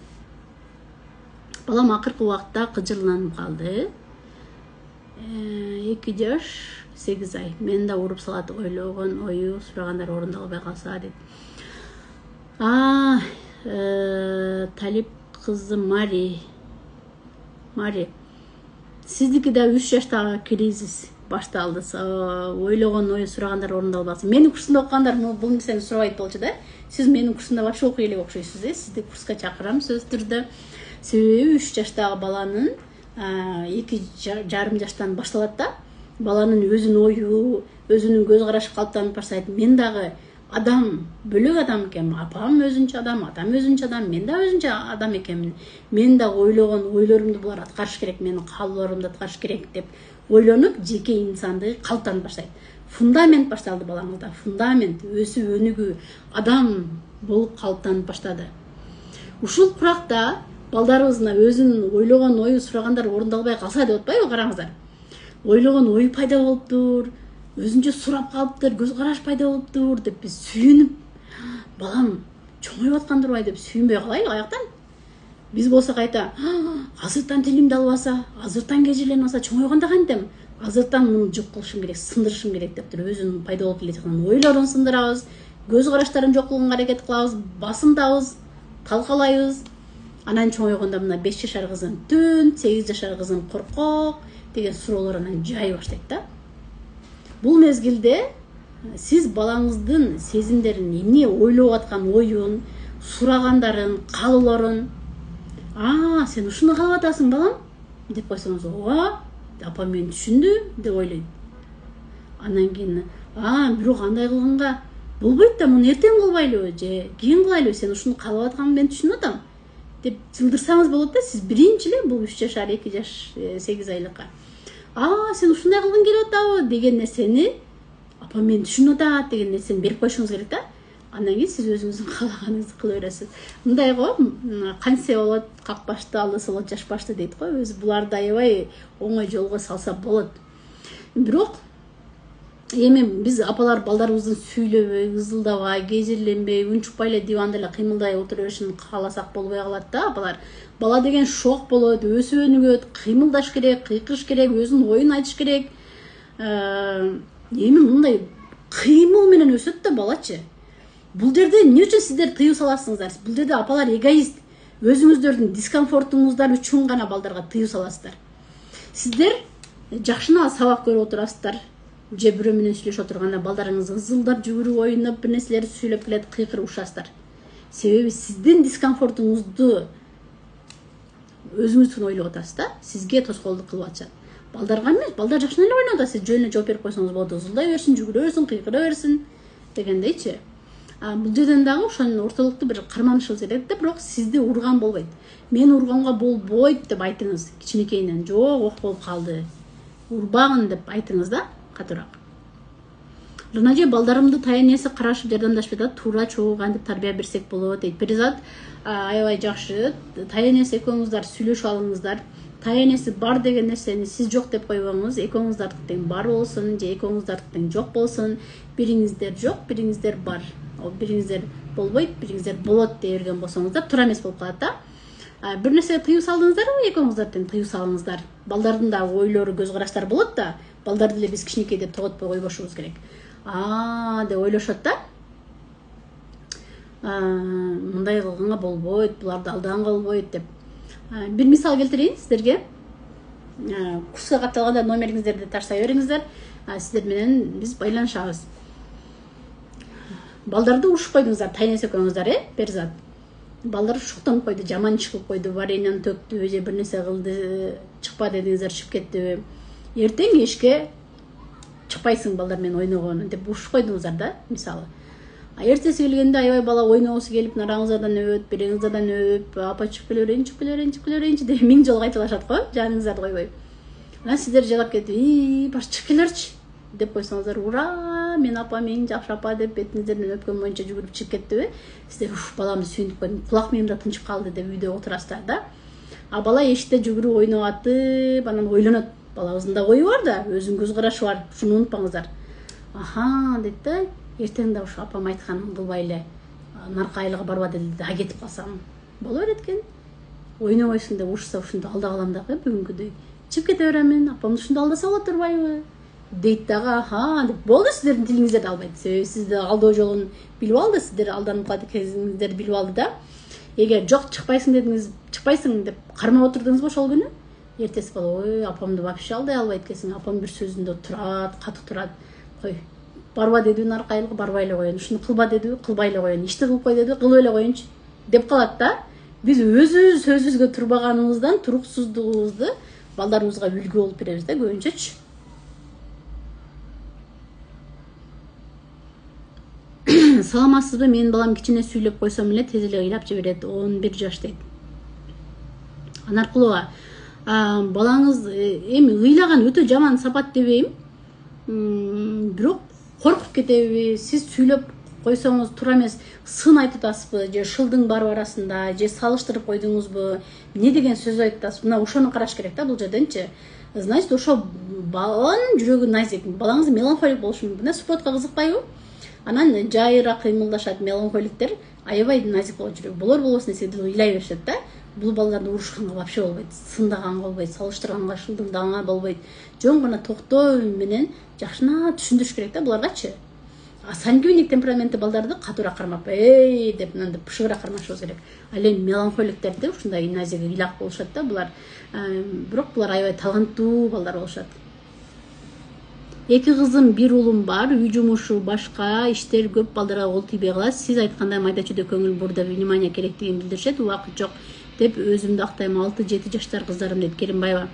Балам акыркы убакытта кыжырланып калды, 2 жаш 8 ай. Мен да уруп салат, ойлогон ою сурагандар орундалбай калса дейт. Талип кызы Мари, сиздики да 3 жаштагы кризис башталды. Ойлогон ою сурагандар орундалбасы. Менин курсумда окугандар бул нерсени сурабайт болчу да. Сиз менин курсумда вообще окуй элек окшойсуз, сизди курска чакырам сөзсүз түрдө. Себеби 3 жаштагы баланын 2,5 жаштан башталат да. Баланын өзүнүн ою, өзүнүн көз карашы калыптанып баштайт. Мен дагы адам, бөлөк адам экенмин. Апам өзүнчө адам, атам өзүнчө адам, мен да өзүнчө адам экенмин. Мен дагы ойлогон ойлорумду булар аткарыш керек, менин каалоолорумду аткарыш керек деп ойлонуп, жеке инсандыгы калыптанып баштайт. Фундамент башталды балаңызда. Фундамент, өсүп өнүгүү, адам болуп калыптанып баштады. Ушул куракта балдарыбызга өзүнүн ойлогон ою сурагандар орундалбай калса деп атпайбы, караңыздар. Ойлогон ой пайда болуптур, өзүнчө сурап калыптыр, көз караш пайда болуптур деп биз сүйүнүп, балам чоңоюп аткандырбай деп сүйүнбөй калайлы аяктан. Биз болсо кайта, азыртан тилимди албаса, азыртан кежиленбаса чоңойгондо кантем? Азыртан муну жок кылышым керек, сындырышым керек деп туруп өзүнүн пайда болуп келе жаткан ойлорун сындырабыз, көз караштарын жок кылганга аракет кылабыз, басымдабыз, талкалайбыз. Анан чоңойгондо мына 5 жашар кызым түн, 8 жашар кызым коркок деген суроолор анан жай баштайт да. Бул мезгилде сиз балаңыздын сезимдерин, эмне ойлоп аткан оюн, сурагандарын, каалоолорун, сен ушуну каалап атасың балам деп койсоңуз, ооба, апа мен түшүндү деп ойлойт. Анан кийин, бирок андай кылганга болбойт да, муну эртең кылбайлыбы же кийин кылайлыбы, сен ушуну каалап атканыңды мен түшүнүп атам деп жылдырсаңыз болот да. Сиз биринчи эле бул 3 жашар, 2 жаш 8 айлыкка сен ушундай кылгың келип атабы деген нерсени, апа мен түшүнүп атат деген нерсени берип коюшуңуз керек да. Андан кийин сиз өзүңүздүн каалаганыңызды кыла бересиз. Мындай го, кансе болот, как башты, алдысы болот, жаш башты дейт го. Өзү буларды аябай оңой жолго салса болот. Бирок эми биз апалар балдарыбыздын сүйлөбөй, ызылдабай, кезирленбей, унчукпай эле диванда эле кыймылдай отура беришин кааласак болбой калат да. Апалар бала деген шок болот, өсүп өнүгөт, кыймылдаш керек, кыйкырыш керек, өзүнүн оюн айтыш керек. Эми мындай кыймыл менен өсөт да балачы. Бул жерде эмне үчүн сиздер тыюу саласыңыздар? Бул жерде апалар эгоист. Өзүңүздөрдүн дискомфортуңуздар үчүн гана балдарга тыюу саласыздар. Сиздер жакшына сабак көрүп отурасыздар. Же бирөө менен сүйлөшүп отурганда балдарыңыз ызылдап жүгүрүп оюнуп бир нерселерди сүйлөп келет, кыйкырып ушасыздар. Себеби сиздин дискомфортуңузду өзүңүз үчүн ойлоп атасыз да, сизге тоскоолдук кылып атышат. Балдарга эмес, балдар жакшына эле ойноп атат, сиз жөн эле жооп берип койсоңуз болот, ызылдай берсин, жүгүрө берсин, кыйкыра берсин дегендейчи. Бул жерден дагы ошонун ортолукту бир карманышыбыз керек да, бирок сизди урган болбойт. Мен урганга болбойт деп айтыңыз кичинекейинен. Жок, ок болуп калды. Урбагын деп айтыңыз да, катуураак. Рыначе балдарымды таянеси карашып жардамдашып атат, туура чогуу кантип тарбия берсек болот дейт. Перизат аябай жакшы. Таянеси экөөңүздөр сүйлөшүп алыңыздар. Таянеси бар деген нерсени сиз жок деп койбоңуз. Экөөңүздөрдү тең бар болсун, же экөөңүздөрдү тең жок болсун. Бириңиздер жок, бириңиздер бар. Бириңиздер болбойт, бириңиздер болот дей берген болсоңуздар, туура эмес болуп калат да. Бир нерсеге тыюу салдыңыздарбы, экөөңүздөр тең тыюу салыңыздар. Балдардын да ойлору, көз караштары болот да. Балдарды эле биз кичинекей деп тоготпой койбошубуз керек. Деп ойлошот да. Мындай кылганга болбойт, буларды алдаганга болбойт деп. Бир мисал келтирейин сиздерге. Курска катталганда номериңиздерди таштай бериңиздер. Сиздер менен биз байланышабыз. Балдарды урушуп койдуңуздар, тайнес экөөңүздөр, Перизат. Балдар шуктанып койду, жаман иш кылып койду, вареньяны төктү, же бир нерсе кылды, чыкпа дедиңиздер, чыгып кеттиби. Эртең эшикке чыкпайсың балдар менен ойногону деп урушуп койдуңуздар да, мисалы. Эртеси келгенде аябай бала ойногусу келип, нараңыздардан өбөт, береңиздерден өбүп, апа чыгып келерейинчи деп миң жолу кайталашат го, жаныңыздарды койбой. Анан сиздер жылап кетип, баш чыгып келерчи деп койсоңуздар, ура, мен апа, мен жакшы апа деп бетиңиздерден өпкөн боюнча жүгүрүп чыгып кеттиби. Сиздер баламды сүйүнүп койдум, кулак миымда тынчып калды деп үйдө отурасыздар да. Бала эшикте жүгүрүп ойноп атып, анан ойлонот. Балабыздын да ою бар да, өзүнүн көз карашы бар. Ушуну унутпаңыздар. Дейт да, эртең да ушу апам айтканын кылбай эле наркы айылга барба деди да кетип калсам боло берет экен. Ойнобойсуң деп урушса ушунду алда калам дагы бүгүнкүдөй. Чыгып кете беремин, апамды ушунду алдаса болот турбайбы? Дейт дагы, деп болду, сиздердин тилиңиздерди албайт. Себеби сизди алдоо жолун билип алды, сиздер алданып калат экениңиздерди билип алды да. Эгер жок чыкпайсың дедиңиз, чыкпайсың деп кармап отурдуңузбу ошол күнү? Эртеси бала, ой, апамды вообще алдай албайт экенсиң, апам бир сөзүндө турат, катуу турат. Кой, барба дедиби наркы айылга, барбай эле коеюн. Ушуну кылба дедиби, кылбай эле коеюн. Ишти кылып кой дедиби, кылып эле коеюнчу деп калат да. Биз өзүбүз сөзүбүзгө турбаганыбыздан туруксуздугубузду балдарыбызга үлгү болуп беребиз да көбүнчөчү. Саламатсызбы? Менин балам кичине сүйлөп койсом эле тез эле ыйлап жиберет. 11 жаш дейт. Анаркулова, балаңыз эми ыйлаган өтө жаман сапат дебейм. Бирок коркуп кетеби? Сиз сүйлөп койсоңуз туура эмес, сын айтып атасызбы, же шылдың барбы арасында, же салыштырып койдуңузбу? Эмне деген сөз айтып атасыз? Мына ошону караш керек да бул жерденчи. Значит, ошо баланын жүрөгү назик. Балаңыз меланхолик болушу мүмкүн да, спортко кызыкпайбы? Анан жайыра кыймылдашат, меланхоликтер аябай назик болот жүрөк. Болор болбосун эседе ыйлай беришет да. Бул балдарды урушканга вообще болбойт, сындаганга болбойт, салыштырганга, шылдыңдаганга болбойт. Жөн гана токтоо менен жакшына түшүндүрүш керек да буларгачы. Сангвиник темпераментти балдарды катуураак кармап, деп мындай пышыгыраак кармашыбыз керек. Ал эми меланхоликтерди ушундай назик ыйлак болушат да булар. Бирок булар аябай таланттуу балдар болушат. 2 кызым, 1 уулум бар. Үй жумушу башка, иштер көп, балдарга кол тийбей калат. Сиз айткандай майда чүйдө көңүл бур деп внимание керектигин билдиришет. Убакыт жок деп өзүмдү актайм. 6-7 жаштар кыздарым дейт Керимбаева.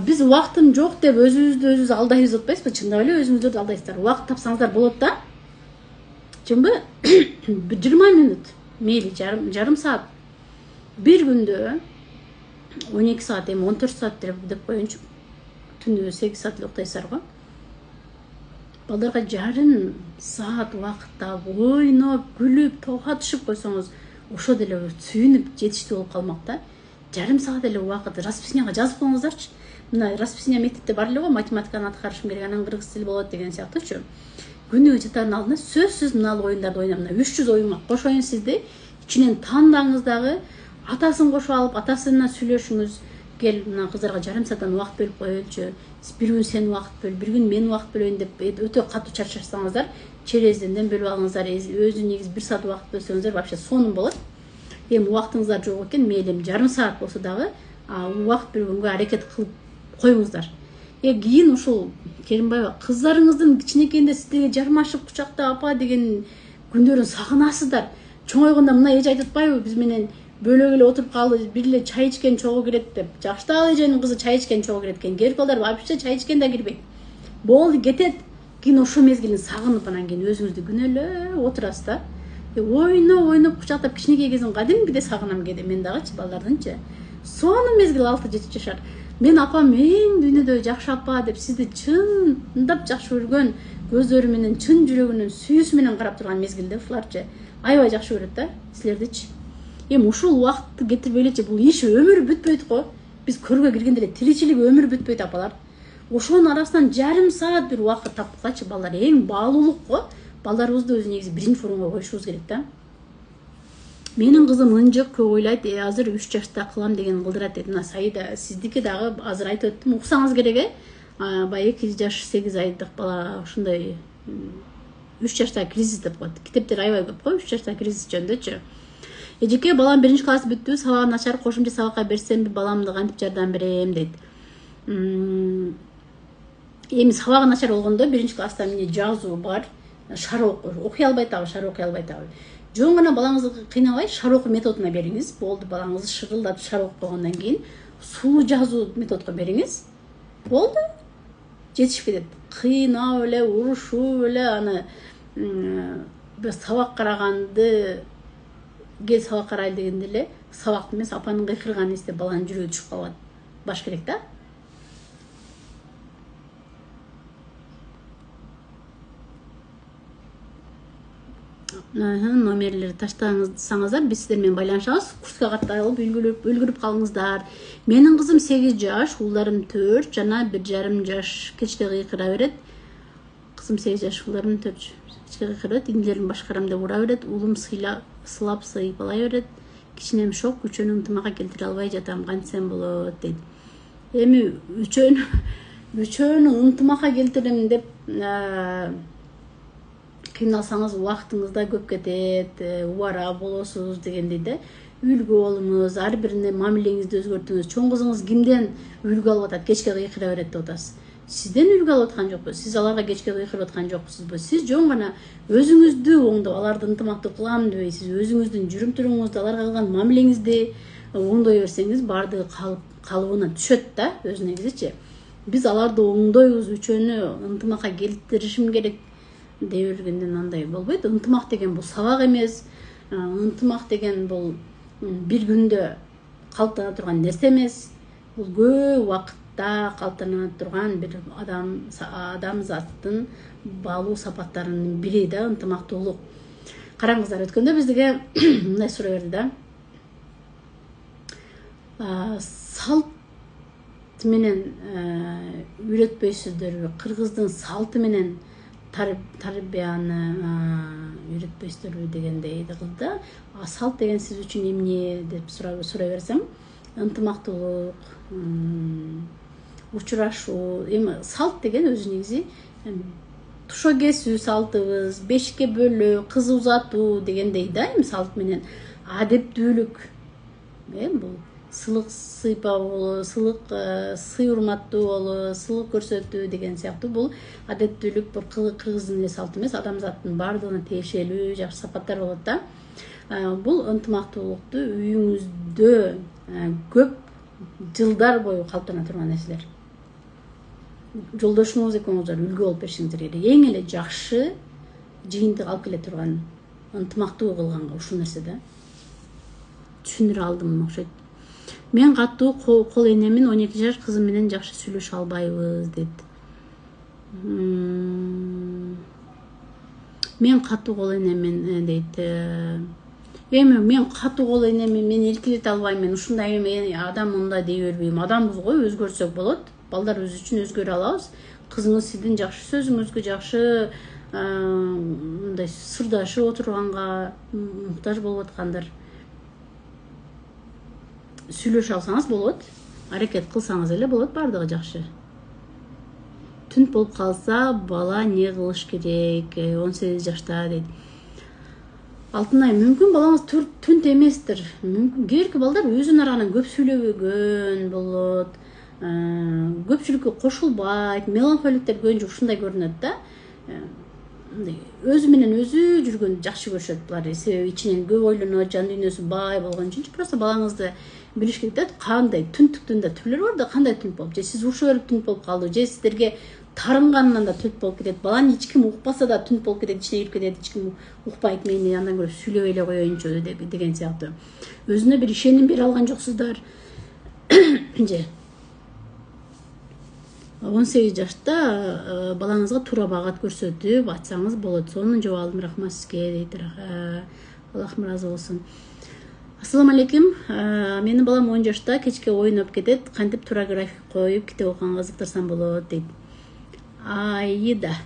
Биз убактым жок деп өзүбүздү өзүбүз алдайбыз атпайсызбы? Чындап эле өзүңүздөрдү алдайсыздар. Убакыт тапсаңыздар болот да. Чынбы? 20 мүнөт, мейли, жарым саат. Бир күндө 12 саат, эми 14 саат деп коеюнчу. Түндө 8 саат уктайсыздар го. Балдарга жарым саат убакытта ойноп, күлүп, тоого түшүп койсоңуз, ошо деле сүйүнүп, жетиштүү болуп калмак да. Жарым саат эле убакыт расписанияга жазып коюңуздарчы. Мына расписания мектепте бар эле го, математиканы аткарышым керек, анан кыргыз тили болот деген сыяктуучу. Күнүгө жатардын алдында сөзсүз мына оюндарды ойнап, мына 300 оюнга кошоюн сизди. Ичинен тандаңыз дагы, атасын кошуп алып, атасына сүйлөшүңүз. Гел мына кыздарга жарым сааттан убакыт бөлүп коелучу. Бир күн сен убакыт бөл, бир күн мен убакыт бөлөйүн деп өтө катуу чарчашсаңыздар, черезден бөлүп алыңыздар. Өзү негизи 1 саат убакыт бөлсөңүздөр вообще сонун болот. Эми убактыңыздар жок экен, мейли жарым саат болсо дагы убакыт бөлгөнгө аракет кылып коюңуздар. Кийин ушул Керимбаева, кыздарыңыздын кичинекейинде сиздерге жармашып кучактап апа деген күндөрүн сагынасыздар. Чоңойгондо мына эже айтып атпайбы, биз менен бөлөк эле отуруп калды, бир эле чай ичкен чогуу кирет деп. Жаштагы эженин кызы чай ичкен чогуу кирет экен. Кээп балдар вообще чай ичкен да кирбейт. Болду, кетет. Кийин ошол мезгилин сагынып анан кийин өзүңүздү күнөө эле отурасыз да. Ойноп кучактап кичинекей кезин кадимкиде сагынам кээде мен дагычы, балдардынчы. Сонун мезгил 6-7 жашар. Мен апам эң дүйнөдө жакшы апа деп сизди чындап жакшы көргөн, көздөрү менен чын жүрөгүнүн сүйүүсү менен карап турган мезгилде ушуларчы аябай жакшы көрөт да силердичи. Эми ушул убакытты кетирбей элечи, бул иш өмүр бүтпөйт го. Биз көргө киргенде эле тиричилик өмүр бүтпөйт апалар. Ошонун арасынан жарым саат бир убакыт тапкылачы балдар, эң баалуулук го. Балдарыбызды өзү негизи биринчи орунга коюшубуз керек да. Менин кызым ынжык көп ойлойт, азыр 3 жашта кылам деген кылдырат дейт. Мына Саида сиздики дагы азыр айтып өттүм, уксаңыз керек баягы 2 жаш 8 айдык бала ушундай 3 жашта кризис деп коет. Китептер аябай көп го 3 жашта кризис жөнүндөчү. Эжеке, балам 1-класс бүттү, сабагы начар, кошумча сабакка берсемби, баламды кантип жардам берем дейт. Эми сабагы начар болгондо 1-класста эмне жазуу бар, шар окуй албайт абы, шар окуй албайт абы. Жөн гана балаңызды кыйнабай шар окуу методуна бериңиз. Болду, балаңызды шырылдатып шар окуп койгондон кийин сулуу жазуу методуна бериңиз. Болду. Жетишип кетет. Кыйнап эле, урушуп эле аны сабак караганды сабак карайлы дегенде эле сабакты эмес апанын кыйкырганын эстеп баланын жүрөгү түшүп калат. Баш керек да. Номерлерди таштасаңыздар, биз сиздер менен байланышабыз. Курска катталып үлгүрүп калыңыздар. Менин кызым 8 жаш, уулдарым 4 жана 1,5 жаш. Кечте кыйкыра берет. Кызым 8 жаш, уулдарым 4 кечте кыйкыра берет. Индилерим башкарам деп ура берет. Уулум сылап сыйпалай берет. Кичинем шок, үчөөнү ынтымакка келтире албай жатам. Кантсем болот дейт. Эми үчөөнү ынтымакка келтирем деп кыйналсаңыз убактыңыз да көп кетет, убара болосуз дегендей да. Үлгү болуңуз, ар бирине мамилеңизди өзгөртүңүз. Чоң кызыңыз кимден үлгү алып атат, кечке кыйкыра берет деп атасыз. Сизден үлгү алып аткан жокпу, сиз аларга кечке кыйкырып аткан жоксузбу. Сиз жөн гана өзүңүздү оңдоп, аларды ынтымактуу кылам дебейсиз, өзүңүздүн жүрүм турумуңузду, аларга кылган мамилеңизди оңдой берсеңиз, баардыгы калыбына түшөт да, өз негизичи. Биз аларды оңдойбуз, үчөөнү ынтымакка келтиришим керек дей бергенден андай болбойт. Ынтымак деген бул сабак эмес. Ынтымак деген бул бир күндө калыптана турган нерсе эмес. Бул көп убакытта калыптана турган бир адамзаттын баалуу сапаттарынын бири да ынтымактуулук. Караңыздар, өткөндө биздиге мындай суроо берди да. Салт менен үйрөтпөйсүздөрбү? Кыргыздын салты менен тарбияны үйрөтпөйсүздөрбү дегендей кылды. Салт деген сиз үчүн эмне деп сурай берсем, ынтымактуулук, учурашуу. Эми салт деген өзү негизи тушо кесүү салтыбыз, бешикке бөлүү, кыз узатуу дегендей да. Эми салт менен адептүүлүк, бул сылык сыйпоо болобу, сылык сый урматтуу болобу, сылык көрсөтүү деген сыяктуу бул адептүүлүк, бул кыргыздын эле салты эмес, адамзаттын баардыгына тиешелүү жакшы сапаттар болот да. Бул ынтымактуулукту үйүңүздө көп жылдар бою калыптана турган нерселер. Жолдошуңуз экөөңүздөр үлгү болуп беришиңиздер керек. Эң эле жакшы жыйынтык алып келе турган ынтымактуу кылганга ушул нерсе да. Түшүндүрө алдым окшойт. Мен катуу кол энемин, 12 жаш кызым менен жакшы сүйлөшө албайбыз дейт. Мен катуу кол энемин дейт. Эми мен катуу кол энемин мен эркелете албайм, мен ушундай адам мындай дей бербейм. Адамбыз го, өзгөрсөк болот. Балдарыбыз үчүн өзгөрө алабыз. Кызыңыз сиздин жакшы сөзүңүзгө, жакшы мындай сырдашып отурганга муктаж болуп аткандыр. Сүйлөшө алсаңыз болот, аракет кылсаңыз эле болот, баардыгы жакшы. түнт болуп калса бала эмне кылыш керек? 18 жашта дейт. Алтынай, мүмкүн балаңыз түнт эместир. Мүмкүн кээки балдар өзүнүн арасынан көп сүйлөбөгөн болот. Көпчүлүккө кошулбайт. Меланхоликтер көбүнчө ушундай көрүнөт да. Өзү менен өзү жүргөндү жакшы көрүшөт булар. Себеби ичинен көп ойлонот, жан дүйнөсү бай болгон үчүн. Просто балаңызды билиш керек да, кандай түнттүктүн да түрлөрү бар да, кандай түнт болуп, же сиз уруша берип түнт болуп калды, же сиздерге тарынганынан да түнт болуп кетет. Баланы эч ким укпаса да түнт болуп кетет, ичине кирип кетет, эч ким укпайт, мени андан көрө сүйлөбөй эле коеюнчу деген сыяктуу. Өзүнө бир ишеним бере алган жоксуздар. Же 18 жашта балаңызга туура багат көрсөтүп айтсаңыз болот. Сонун жооп алдым, рахмат сизге дейт. Аллахым ыраазы болсун. Ассаламу алейкум. Менин балам 10 жашта, кечке ойноп кетет. Кантип туура график коюп китеп окуганга кызыктырсам болот дейт. Аида,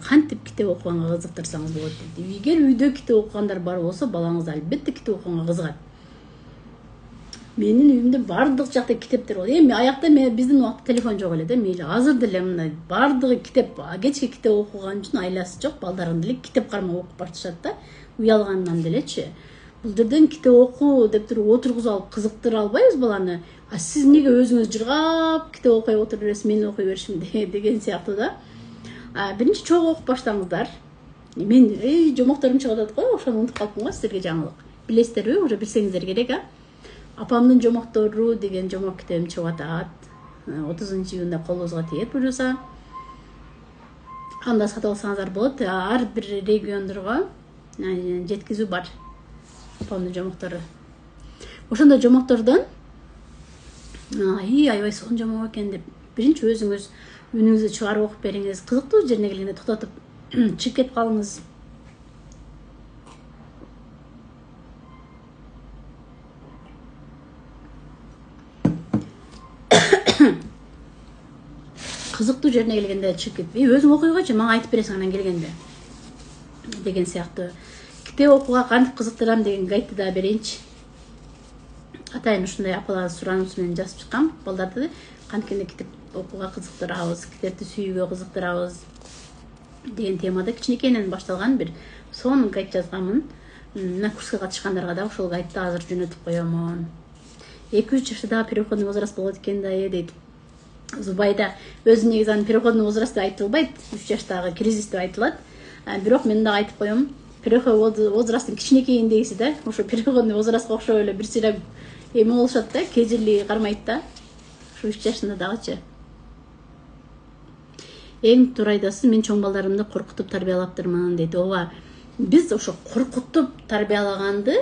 кантип китеп окуганга кызыктырсаңыз болот дейт. Эгер үйдө китеп окугандар бар болсо, балаңыз албетте китеп окуганга кызыгат. Менин үйүмдө бардык жакта китептер бар. Эми аякта биздин убакта телефон жок эле да, мейли. Азыр деле мындай бардыгы китеп, кечке китеп окуган үчүн айласы жок, балдарын деле китеп кармап окуп башташат да. Уялгандан делечи. Бул жерден китеп окуу деп туруп отургузуп алып кызыктыра албайбыз баланы. Сиз эмнеге өзүңүз жыргап китеп окуй отуруп бересиз, мен окуй беришим деген сыяктуу да. Биринчи чогуу окуп баштаңыздар. Мен жомокторум чыгып атат го, ошону унутуп калыптым го, сиздерге жаңылык. Билесиздерби? Уже билсеңиздер керек, Апамдын жомоктору деген жомок китебим чыгып атат. 30-июнда колуңузга тиет буюрса. Анда сатып алсаңыздар болот. Ар бир региондорго жеткизүү бар. Апамдын жомоктору. Ошондой жомоктордон аябай сонун жомок экен деп биринчи өзүңүз үнүңүздү чыгарып окуп бериңиз. Кызыктуу жерине келгенде токтотуп чыгып кетип калыңыз. Кызыктуу жерине келгенде чыгып кетпей, өзүң окуйгочу, мага айтып бересиң анан келгенде. Деген сыяктуу. Китеп окууга кантип кызыктырам деген гайтты да берейинчи. Атайын ушундай апалар сурануусу менен жазып чыккам. Балдарды канткенде китеп окууга кызыктырабыз, китепти сүйүүгө кызыктырабыз деген темада кичинекейинен башталган бир сонун гайд жазганмын. Мына курска катышкандарга да ошол гайдты азыр жөнөтүп коёмун. 2-3 жашта да переходный возраст болот экен да, дейт. Зубайда өзү негизи аны переходный возраст деп айтылбайт, 3 жаштагы кризис деп айтылат. Бирок мен да айтып коем, переходный возрасттын кичинекейиндегиси да, ошо переходный возрастка окшоп эле бир сыйра эме болушат да, кежирлиги кармайт да. Ошо 3 жашында дагычы. Эң туура айтасыз, мен чоң балдарымды коркутуп тарбиялаптырмын дейт. Ооба, биз ошо коркутуп тарбиялаганды,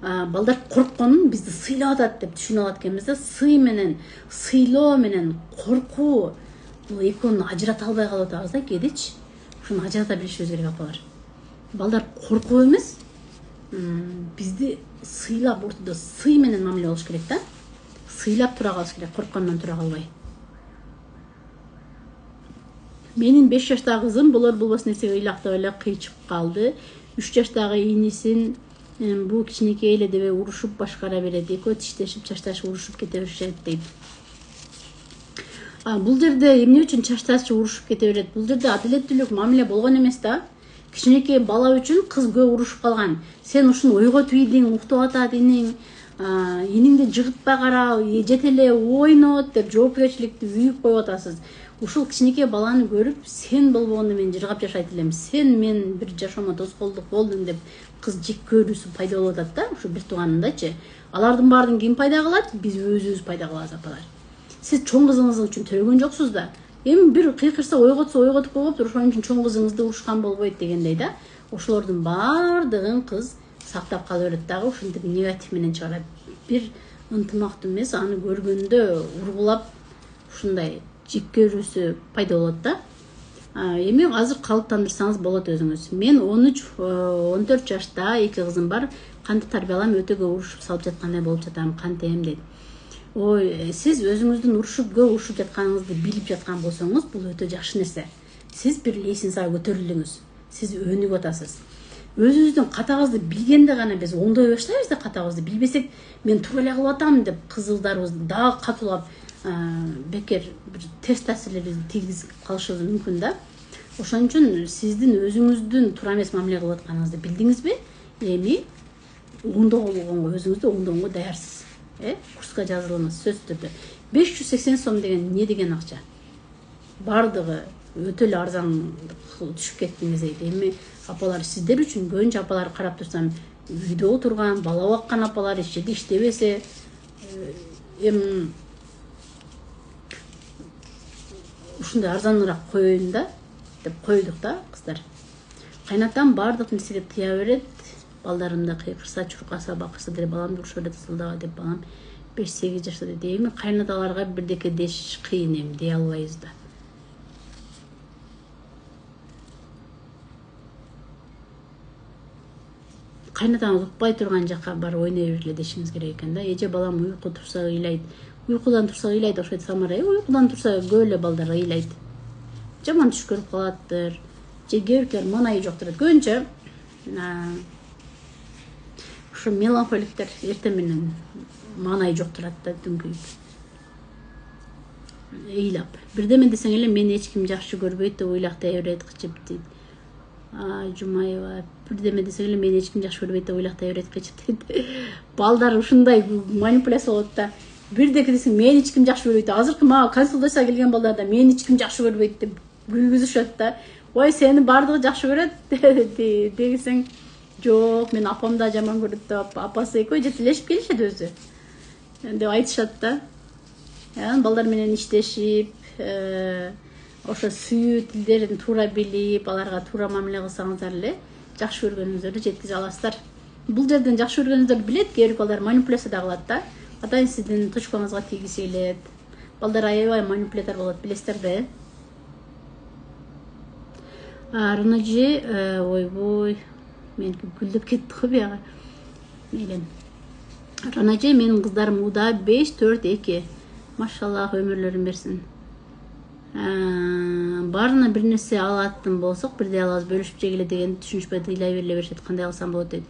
балдар коркконун бизди сыйлап атат деп түшүнүп алат экенбиз да. Сыйлоо менен коркуу бул экөөнү ажырата албай калып атабыз да кээдечи. Ушуну ажырата билишибиз керек апалар. Балдар коркуу эмес, бизди сыйлап, ортодо сый менен мамиле кылыш керек да. Сыйлап тура калыш керек, корккондон тура калбай. Менин 5 жаштагы кызым болор-болбос нерсеге ыйлактап эле кыйчып калды. 3 жаштагы инисин бул кичинекей эле деп урушуп башкара берет. Экөө тиштешип, чачташып урушуп кете беришет дейт. Бул жерде эмне үчүн чачташып урушуп кете берет? Бул жерде адилеттүүлүк мамиле болгон эмес да. Кичинекей бала үчүн кыз көп урушуп калган. Сен ушуну ойготуп ийдиң, уктап атат иниң. Иниңди жыгытпай кара, жете эле ойнот деп жоопкерчиликти үйүп коюп атасыз. Ушул кичинекей баланы көрүп, сен болбогондо мен жыргап жашайт элем. Сен мен бир жашоомо тоскоолдук болдуң деп кыз жек көрүүсү пайда болуп атат да, ушу бир тууганындачы. Алардын баарын ким пайда кылат? Биз өзүбүз пайда кылабыз апалар. Сиз чоң кызыңыз үчүн төлөгөн жоксуз да. Эми бир кыйкырса ойготуп коюптур, ошон үчүн чоң кызыңызды урушкан болбойт дегендей да. Ошолордун баардыгын кыз сактап кала берет дагы, ушинтип негатив менен чыгарат. Бир ынтымактуу эмес, аны көргөндө ургулап ушундай жек көрүүсү пайда болот да. Эми азыр калыптандырсаңыз болот өзүңүз. Мен 13-14 жашта 2 кызым бар. Кантип тарбиялам, өтө көп урушуп салып жаткандай болуп жатам, кантем дейт. Ой, сиз өзүңүздүн көп урушуп жатканыңызды билип жаткан болсоңуз, бул өтө жакшы нерсе. Сиз бир лестницага көтөрүлдүңүз. Сиз өнүгүп атасыз. Өзүбүздүн катабызды билгенде гана биз оңдой баштайбыз да, катабызды билбесек, мен туура эле кылып атам деп кызылдарыбызды дагы катуулап бекер бир тест таасирлерин тийгизип калышыбыз мүмкүн да. Ошон үчүн сиздин өзүңүздүн туура эмес мамиле кылып атканыңызды билдиңизби? Эми оңдоо болгонго өзүңүздү оңдогонго даярсыз. Курска жазылыңыз сөзсүз түрдө. 580 сом деген не деген акча? Бардыгы өтө эле арзан түшүп кеттиңиз дейт. Эми апалар сиздер үчүн көбүнчө апалар карап турсам үйдө отурган, бала баккан апалар ичеди иштебесе, эми ушундай арзаныраак коеюн да деп койдук да кыздар. Кайнатам бардык нерсеге тыя берет. Балдарымды кыйкырса, чуркаса, бакырса деле баламды урушуп берет ысылдабы деп балам 5-8 жашта дейт. Эми кайнаталарга бирдеке деш кыйын, эми дей албайбыз да. Кайнатаңыз укпай турган жакка барып ойной бергиле дешиңиз керек экен да. Эже балам уйку турса ыйлайт. Уйкудан турса ыйлайт, окшойт Самара. Уйкудан турса көп эле балдар ыйлайт. Жаман түш көрүп калаттыр. Же кээ манайы жоктур. Көбүнчө ушу меланхоликтер эртең менен манайы жок турат да, түнкү ыйлап. Бирдеме десең эле мени эч ким жакшы көрбөйт деп ыйлактай берет, кычып дейт. Жумаева, бирдеме десең эле мени эч ким жакшы көрбөйт деп ыйлактай берет, кычып дейт. Балдар ушундай манипуляция болот да. Бирдеке десең мени эч ким жакшы көрбөйт. Азыркы мага консультацияга келген балдар да мени эч ким жакшы көрбөйт деп күлгүзүшөт да. Ой, сени бардыгы жакшы көрөт дегесең, жок, мен апам да жаман көрөт деп, апасы экөө жетелешип келишет өзү деп айтышат да. Балдар менен иштешип, ошо сүйүү тилдерин туура билип, аларга туура мамиле кылсаңыздар эле жакшы көргөнүңүздөрдү жеткизе аласыздар. Бул жерден жакшы көргөнүңүздөрдү билет, кээ бир балдар манипуляция да кылат да. Атайын сиздин точкаңызга тийгиси келет. Балдар аябай манипулятор болот, билесиздер да. Рунажи, ойбой, мен гүлдөп кетти го бияга. Мейлен. Рунажи, менин кыздарым Уда 5-4-2. Машаллах, өмүрлөрүн берсин. Баарына бир нерсе алатын болсок, бирдей алабыз, бөлүшүп жегиле дегенди түшүнүшпөй ыйлай бериле беришет. Кандай кылсам болот дейт.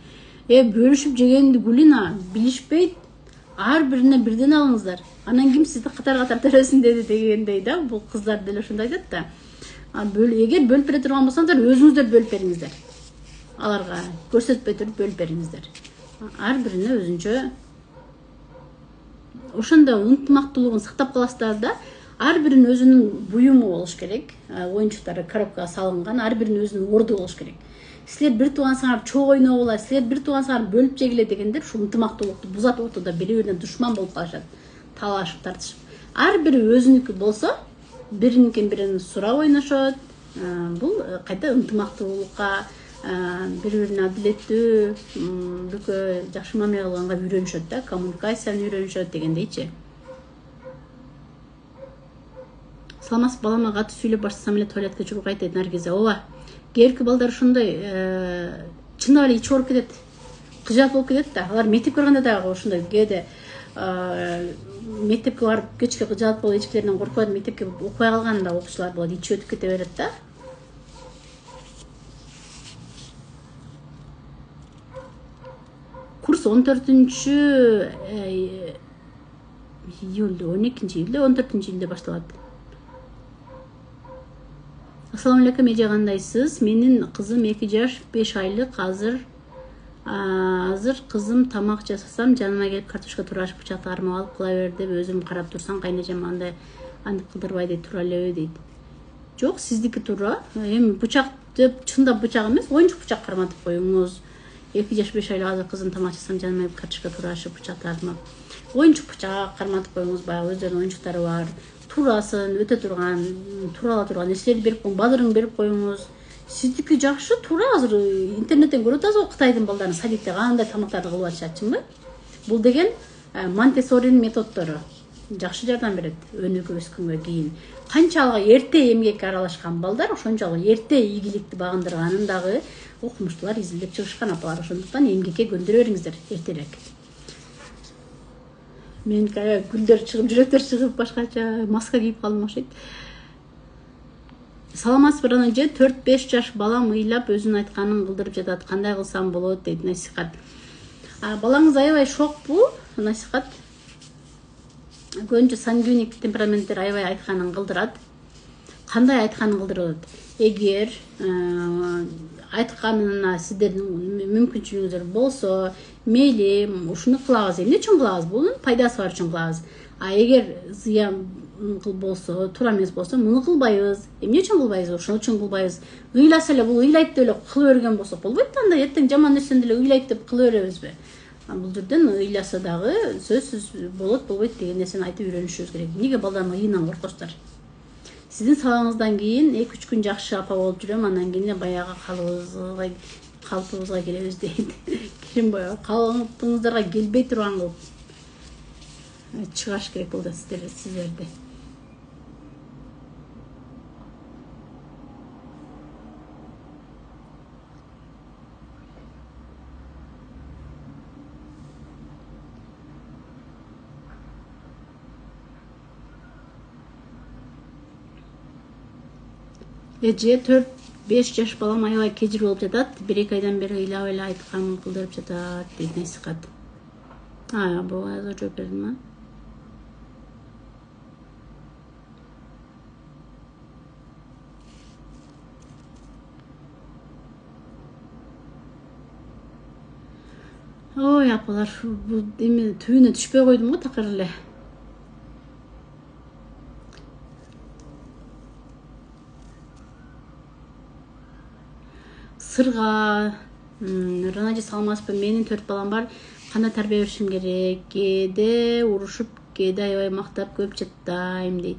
Бөлүшүп жегенди Гулина билишпейт. Ар бирине бирден алыңыздар. Анан ким сизди катар-катар төрөсүн дегендей да. Бул кыздар деле ошондой айтат да. Эгер бөлүп бере турган болсоңуздар, өзүңүздөр бөлүп бериңиздер. Аларга көрсөтпөй туруп бөлүп бериңиздер. Ар бирине өзүнчө ошондо ынтымактуулугун сактап каласыздар да. Ар биринин өзүнүн буюму болуш керек. Оюнчуктары коробкага салынган, ар биринин өзүнүн орду болуш керек. Силер бир туугансыңар чоо ойногула, силер бир туугансыңар бөлүп жегиле дегендер ушул ынтымактуулукту бузат, ортодо бири-бирине душман болуп калышат. Талашып, тартышып. Ар бири өзүнүкү болсо, биринин биринин сурап ойношот. Бул кайта ынтымактуулукка, бири-бирине адилеттүү, бүкө жакшы мамиле кылганга үйрөнүшөт да, коммуникацияны үйрөнүшөт дегендейчи. Саламатсыз, балама катуу сүйлөп баштасам эле туалетке чыгып кайтат Наргиза. Ооба. Кээки балдар ушундай чындап эле ичип ооруп кетет. Кыжаат болуп кетет да. Алар мектепке барганда дагы ушундай кээде мектепке барып кечке кыжаат болуп эчкилеринен коркуп мектепке окубай калган да окуучулар болот, ичи өтүп кете берет да. Курс 14-июльдө, 12-июльдө, 14-июльдө башталат. Ассаламу алейкум, эже кандайсыз? Менин кызым 2 жаш 5 айлык. Азыр кызым тамак жасасам жаныма келип картошка турашып бычакты кармап алып кыла бер деп өзүм карап турсам кайнежем андай антип кылдырбай дейт, тура элеби дейт. Жок, сиздики туура. Эми бычак деп чындап бычак эмес, оюнчук бычак карматып коюңуз. 2 жаш 5 айлык азыр кызым тамак жасасам жаныма келип картошка турашып бычакты кармап. Оюнчук бычак карматып коюңуз, баягы өздөрүнүн оюнчуктары бар. Турасын, өтө турган, турала турган нерселерди берип коюңуз, бадырын берип коюңуз. Сиздики жакшы, туура. Азыр интернеттен көрүп атасыз, Кытайдын балдарын садикте кандай тамактарды кылып атышатчымбы? Бул деген Монтессоринин методдору жакшы жардам берет өнүгүп өскөнгө кийин. Канчалык эрте эмгекке аралашкан балдар, ошончолук эрте ийгиликти багындырганын дагы окумуштуулар изилдеп чыгышкан апалар. Ошондуктан эмгекке көндүрө бериңиздер эртерээк. Мен гүлдөр чыгып, жүрөктөр чыгып, башкача маска кийип калдым окшойт. Саламатсыз, Рунажи, 4-5 жаш балам ыйлап өзүнүн айтканын кылдырып жатат. Кандай кылсам болот дейт, насихат. Балаңыз аябай шокпу, насихат. көбүнчө сангвиник темпераменттер аябай айтканын кылдырат. Кандай айтканын кылдырат? Эгер айтканына сиздердин мүмкүнчүлүгүңүздөр болсо, мейли ушуну кылабыз. Эмне үчүн кылабыз? Бунун пайдасы бар үчүн кылабыз. А эгер зыян болсо, туура эмес болсо, муну кылбайбыз. Эмне үчүн кылбайбыз? Ошон үчүн кылбайбыз. Ыйласа эле бул ыйлайт деп эле кыла берген болсок болбойт да, анда эртең жаман нерсени деле ыйлайт деп кыла беребизби? Бул жерден ыйласа дагы сөзсүз болот, болбойт деген нерсени айтып үйрөнүшүбүз керек. Эмнеге балдардын ыйынан коркосуздар? Сиздин сабагыңыздан кийин 2-3 күн жакшы апа болуп жүрөм, андан кийин баягы калпыбызга келебиз дейт. Кирим баягы калпыңыздарга келбей турган кылып чыгаш керек болду сиздерди. Эже 4-5 жаш балам аябай кежир болуп жатат. 1-2 айдан бери ыйлап эле айтканын кылдырып жатат дейт насихат. Бул азыр жооп бердим. Ой, апалар, бул эми түбүнө түшпөй койдум го такыр эле. Сырга, Ранаджи саламатсызбы? Менин 4 балам бар. Кандай тарбия беришим керек? Кээде урушуп, кээде аябай мактап көп жаттайм дейт.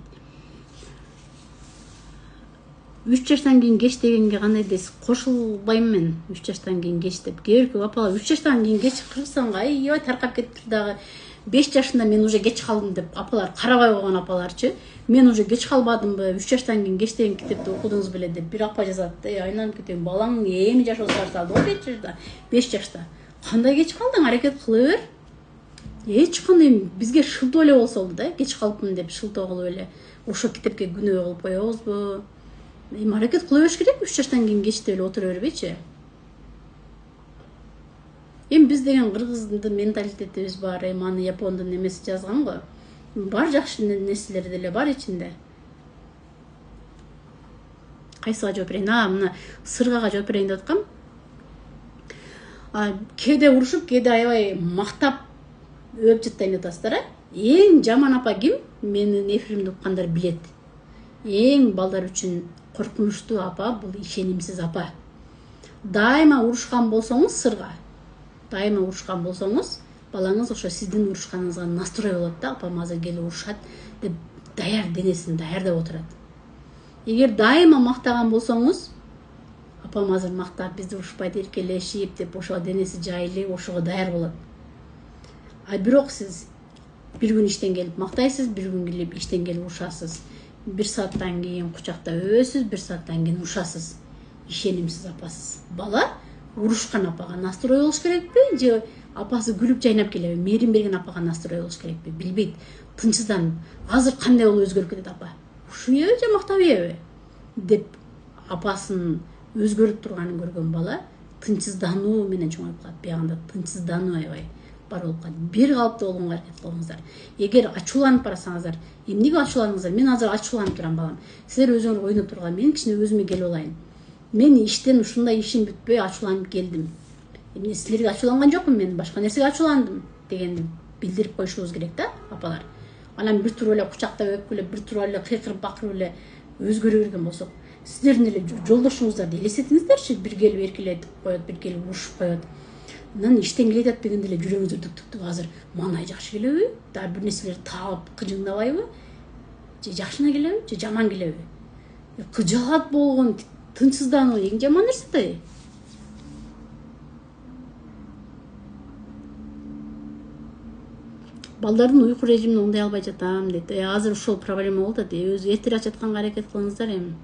3 жаштан кийин кеч дегенге кандай дейсиз? Кошулбайм мен 3 жаштан кийин кеч деп. Кээ бир апалар 3 жаштан кийин кеч Кыргызстанга аябай таркап кетиптир дагы. 5 жашында мен уже кеч калдым деп апалар карабай койгон апаларчы. Мен уже кеч калбадымбы? 3 жаштан кийин кеч деген китепти окудуңуз беле деп бир апа жазат. Айналып кетем. Балаң эми жаш болса салды го 5 жашта. Кандай кеч калдың? Аракет кыла бер. Эч кандай бизге шылтоо эле болсо болду да. Кеч калыпмын деп шылтоо кылып эле ошо китепке күнөө кылып коебузбу? Эми аракет кыла бериш керек 3 жаштан кийин кеч деп эле отура бербейчи. Эми биз деген кыргыздын менталитетибиз бар, аны япондун немеси жазган го. Бар жакшы нерселер деле бар ичинде. Кайсыга жооп берейин? Мына сыргага жооп берейин деп аткам. Кээде урушуп, кээде аябай мактап өп жаттайм деп атасыздар. Эң жаман апа ким? Менин эфиримди уккандар билет. Эң балдар үчүн коркунучтуу апа бул ишенимсиз апа. Дайыма урушкан болсоңуз сырга, дайыма урушкан болсоңуз, балаңыз ошо сиздин урушканыңызга настрой болот да, апам азыр келип урушат деп даяр денесин даярдап отурат. Эгер дайыма мактаган болсоңуз, апам азыр мактап бизди урушпайт, эркелешип деп ошого денеси жайлы, ошого даяр болот. Бирок сиз бир күн иштен келип мактайсыз, бир күн келип иштен келип урушасыз. 1 сааттан кийин кучактап өбөсүз, 1 сааттан кийин урушасыз. Ишенимсиз апасыз. Бала урушкан апага настрой болуш керекпи же апасы күлүп жайнап келеби? Мээрим берген апага настрой болуш керекпи? Билбейт. Тынчсызданып, азыр кандай болуп өзгөрүп кетет апа? Ушуябы же мактабыябы? Деп апасын өзгөрүп турганын көргөн бала тынчсыздануу менен чоңоюп калат. Биягында тынчсыздануу аябай бар болуп калат. Бир калыпты болгонго аракет кылыңыздар. Эгер ачууланып барасаңыздар, эмнеге ачууланыңыздар? Мен азыр ачууланып турам балам. Силер өзүңөр ойноп турган, мен кичине өзүмө келип алайын. Мен иштен ушундай ишим бүтпөй ачууланып келдим. Эмне силерге ачууланган жокмун, мен башка нерсеге ачууландым дегенди билдирип коюшубуз керек да, апалар. Анан бир туруп эле кучактап өпүп эле, бир туруп эле кыйкырып бакырып эле өзгөрө берген болсок, сиздердин эле жолдошуңуздарды элестетиңиздерчи, бир келип эркелетип коет, бир келип урушуп коет. Анан иштен келе жатат дегенде эле жүрөгүңүз түк азыр маңай жакшы келеби? Да бир нерселер таап кыжыңдабайбы? Же жакшына келеби, же жаман келеби? Кыжаат болгон тынчсыздануу эң жаман нерсе да. Балдардын уйку режимин оңдой албай жатам дейт. Азыр ушул проблема болуп атат. Өзү эртерээк жатканга аракет кылыңыздар эми.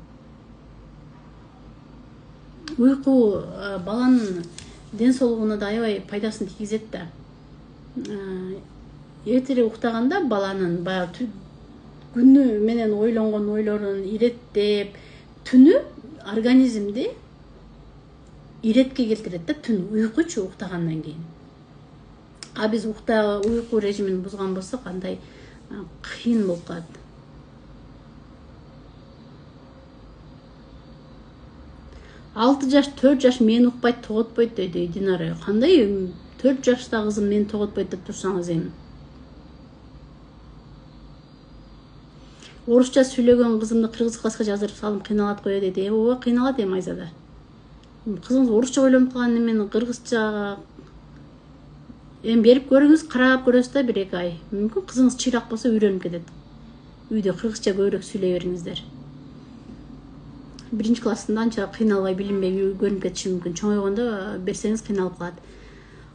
Уйку баланын ден соолугуна да аябай пайдасын тийгизет да. Эртерээк уктаганда баланын баягы күнү менен ойлонгон ойлорун иреттеп, түнү организмди иретке келтирет да, түн уйкучу уктагандан кийин. Биз уйку режимин бузган болсок, андай кыйын болуп калат. Алты жаш, 4 жаш мени укпайт, тоготпойт дейди Динара. Кандай 4 жашта кызым мени тоготпойт деп турсаңыз эми. Орусча сүйлөгөн кызымды кыргыз класска жаздырып салым, кыйналат кое дейди. Ооба кыйналат эми Айзада. Кызыңыз орусча ойлонуп калган эмени кыргызчага эми берип көрүңүз, карап көрөсүз да 1-2 ай. Мүмкүн кызыңыз чыйрак болсо үйрөнүп кетет. Үйдө кыргызча көбүрөөк сүйлөй бериңиздер. 1 классында анча кыйналбай, билинбей үйрөнүп кетиши мүмкүн. Чоңойгондо берсеңиз кыйналып калат.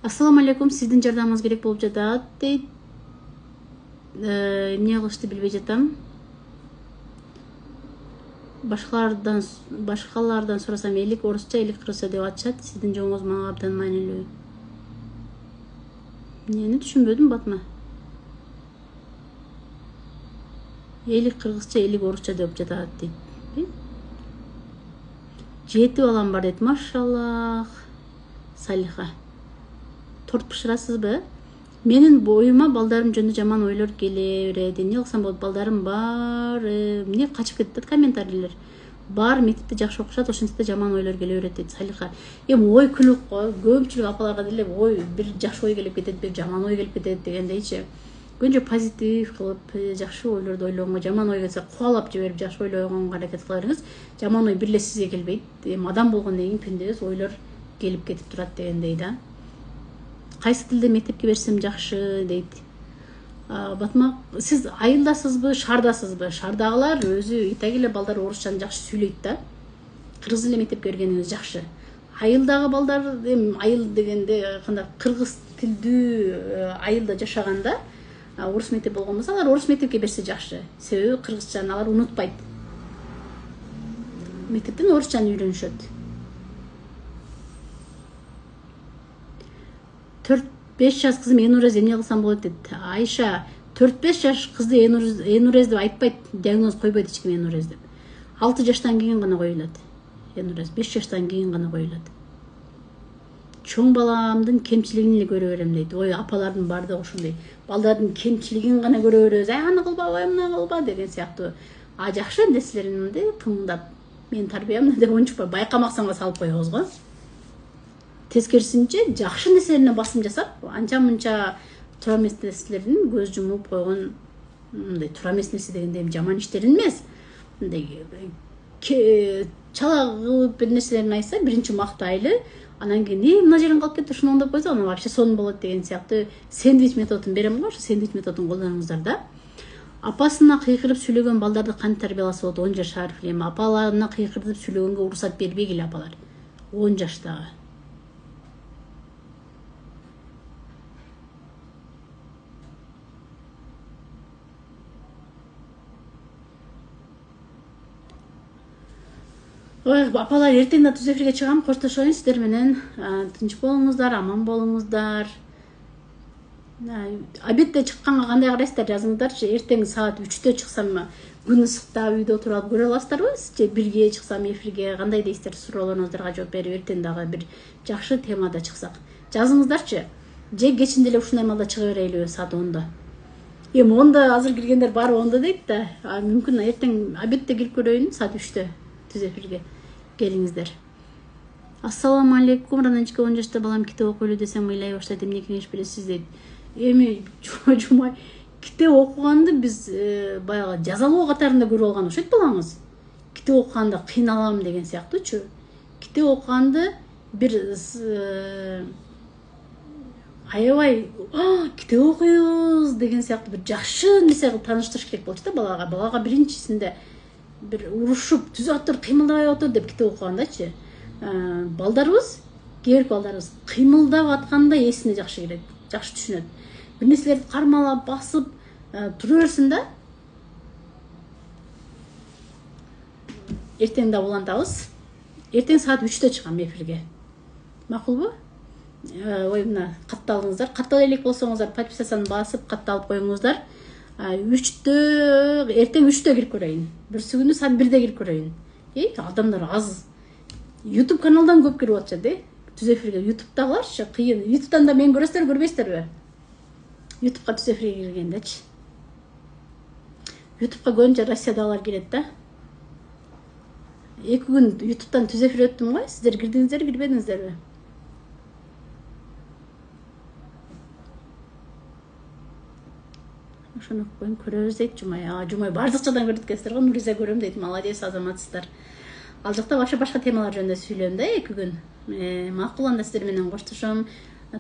Ассаламу алейкум, сиздин жардамыңыз керек болуп жатат дейт. Эмне кылышты билбей жатам. Башкалардан сурасам, элик орусча, элик кыргызча деп атышат. Сиздин жоңуңуз мага абдан маанилүү. Эмнени түшүнбөдүм Батма? Элик кыргызча, элик орусча деп жатат дейт. 7 балам бар дейт. Машаллах. Салиха. Торт бышырасызбы? Менин боюма балдарым жөнүндө жаман ойлор келе берет. Эмне кылсам болот? Балдарым бар. Эмне качып кетет комментарийлер. Бар мектепте жакшы окушат, ошентсе жаман ойлор келе берет дейт Салиха. Эми ой күлүп кой. Көпчүлүк апаларга деле ой бир жакшы ой келип кетет, бир жаман ой келип кетет дегендейчи. Көнчө позитив кылып, жакшы ойлорду ойлогонго, жаман ой келсе кубалап жиберип жакшы ойлогонго аракет кыла бериңиз. Жаман ой бир сизге келбейт. Эми адам болгондон кийин пендебиз, ойлор келип кетип турат дегендей да. Кайсы тилде мектепке берсем жакшы дейт. Батма, сиз айылдасызбы, шаардасызбы? Шаардагылар өзү итаги эле балдар орусчаны жакшы сүйлөйт да. Кыргыз эле мектепке бергениңиз жакшы. Айылдагы балдар, айыл дегенде кандай кыргыз тилдүү айылда жашаганда, орус мектеп болгон болсо, алар орус мектепке берсе жакшы. Себеби кыргызчаны алар унутпайт. Мектептен орусчаны үйрөнүшөт. 4-5 жаш кызым Энурез эмне кылсам болот дейт. Айша, 4-5 жаш кызды Энурез деп айтпайт, диагноз койбойт эч ким Энурез деп. 6 жаштан кийин гана коюлат. Энурез 5 жаштан кийин гана коюлат. Чоң баламдын кемчилигин эле көрө берем дейт. Ой, апалардын бардыгы ушундай. Балдардын кемчилигин гана көрө беребиз. Аны кылба, мына кылба деген сыяктуу. Жакшы эмне силердин тыңдап, менин тарбиямда деп ончукпай байкамаксанга салып коебуз го. Тескерисинче жакшы нерселерине басым жасап, анча-мынча туура эмес нерселердин көз жумуп койгон, мындай туура эмес нерсе дегенде жаман иштерин эмес. Мындай чала кылып бир нерселерин айтса, биринчи мактайлы, анан кийин мына жерин калып кетти, ушуну оңдоп койсо, анан вообще сонун болот деген сыяктуу сэндвич методун берем го, ошо сэндвич методун колдонуңуздар да. Апасына кыйкырып сүйлөгөн балдарды кантип тарбияласа болот? 10 жашар эми апаларына кыйкырып сүйлөгөнгө уруксат бербегиле апалар. 10 жаштагы. Ой, апалар эртең да түз эфирге чыгам, коштошоюн сиздер менен. Тынч болуңуздар, аман болуңуздар. Обедте чыкканга кандай карайсыздар, жазыңыздарчы. Эртең саат 3-тө чыксам, күн ысыкта үйдө отуруп алып көрө аласыздарбы? Же 1-ге чыксам эфирге, кандай дейсиздер? Суроолоруңуздарга жооп берип, эртең дагы бир жакшы темада чыксак. Жазыңыздарчы. Же кечинде эле ушундай маалда чыга берелиби саат 10-да? Эми 10-да азыр киргендер баары 10-да дейт да. Мүмкүн эртең обедте кирип көрөйүн саат 3-тө түз эфирге. Келиңиздер. Ассаламу алейкум. Рананчика 10 жашта балам китеп окуйлу десем ыйлай баштайт. Эмне кеңеш бересиз дейт. Эми жумай китеп окуганды биз баягы жазалоо катарында көрүп алган окшойт балаңыз. Китеп окуганда кыйналам деген сыяктуучу. Китеп окуганды бир аябай китеп окуйбуз деген сыяктуу бир жакшы нерсе кылып тааныштырыш керек болчу да балага. Балага биринчисинде бир урушуп түз отур, кыймылдабай отур деп китеп окугандачы. Балдарыбыз, кээбирки балдарыбыз кыймылдап атканда эсине жакшы кирет, жакшы түшүнөт. Бир нерселерди кармалап, басып тура берсин да. Эртең да улантабыз. Эртең саат 3-тө чыгам эфирге. Макулбу? Ой, мына катталыңыздар. Каттала элек болсоңуздар, подписацияны басып, катталып коюңуздар. 3-тө, эртең 3-тө кирип көрөйүн. Бүрсү күнү саат 1-де кирип көрөйүн. Адамдар аз. YouTube каналдан көп кирип атышат, түз эфирге. YouTube'дагыларчы кыйын. YouTube'дан да мен көрөсүздөр, көрбөйсүздарбы? YouTube'га түз эфирге киргендечи. ютубка көбүнчө Россиядагылар кирет да. 2 күн ютубтан түз эфир өттүм го. Сиздер кирдиңиздерби, кирбедиңиздерби? Ошону көрөбүз дейт Жумай. Жумай бардыкчадан көрүп кетесиздер го. Нуризе көрөм дейт. Молодец, азаматсыздар. Ал жакта башка темалар жөнүндө сүйлөйм да 2 күн. Макул, анда сиздер менен коштошом.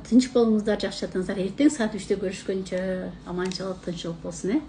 Тынч болуңуздар, жакшы жатыңыздар. Эртең саат 3-тө көрүшкөнчө аманчылык, тынччылык болсун,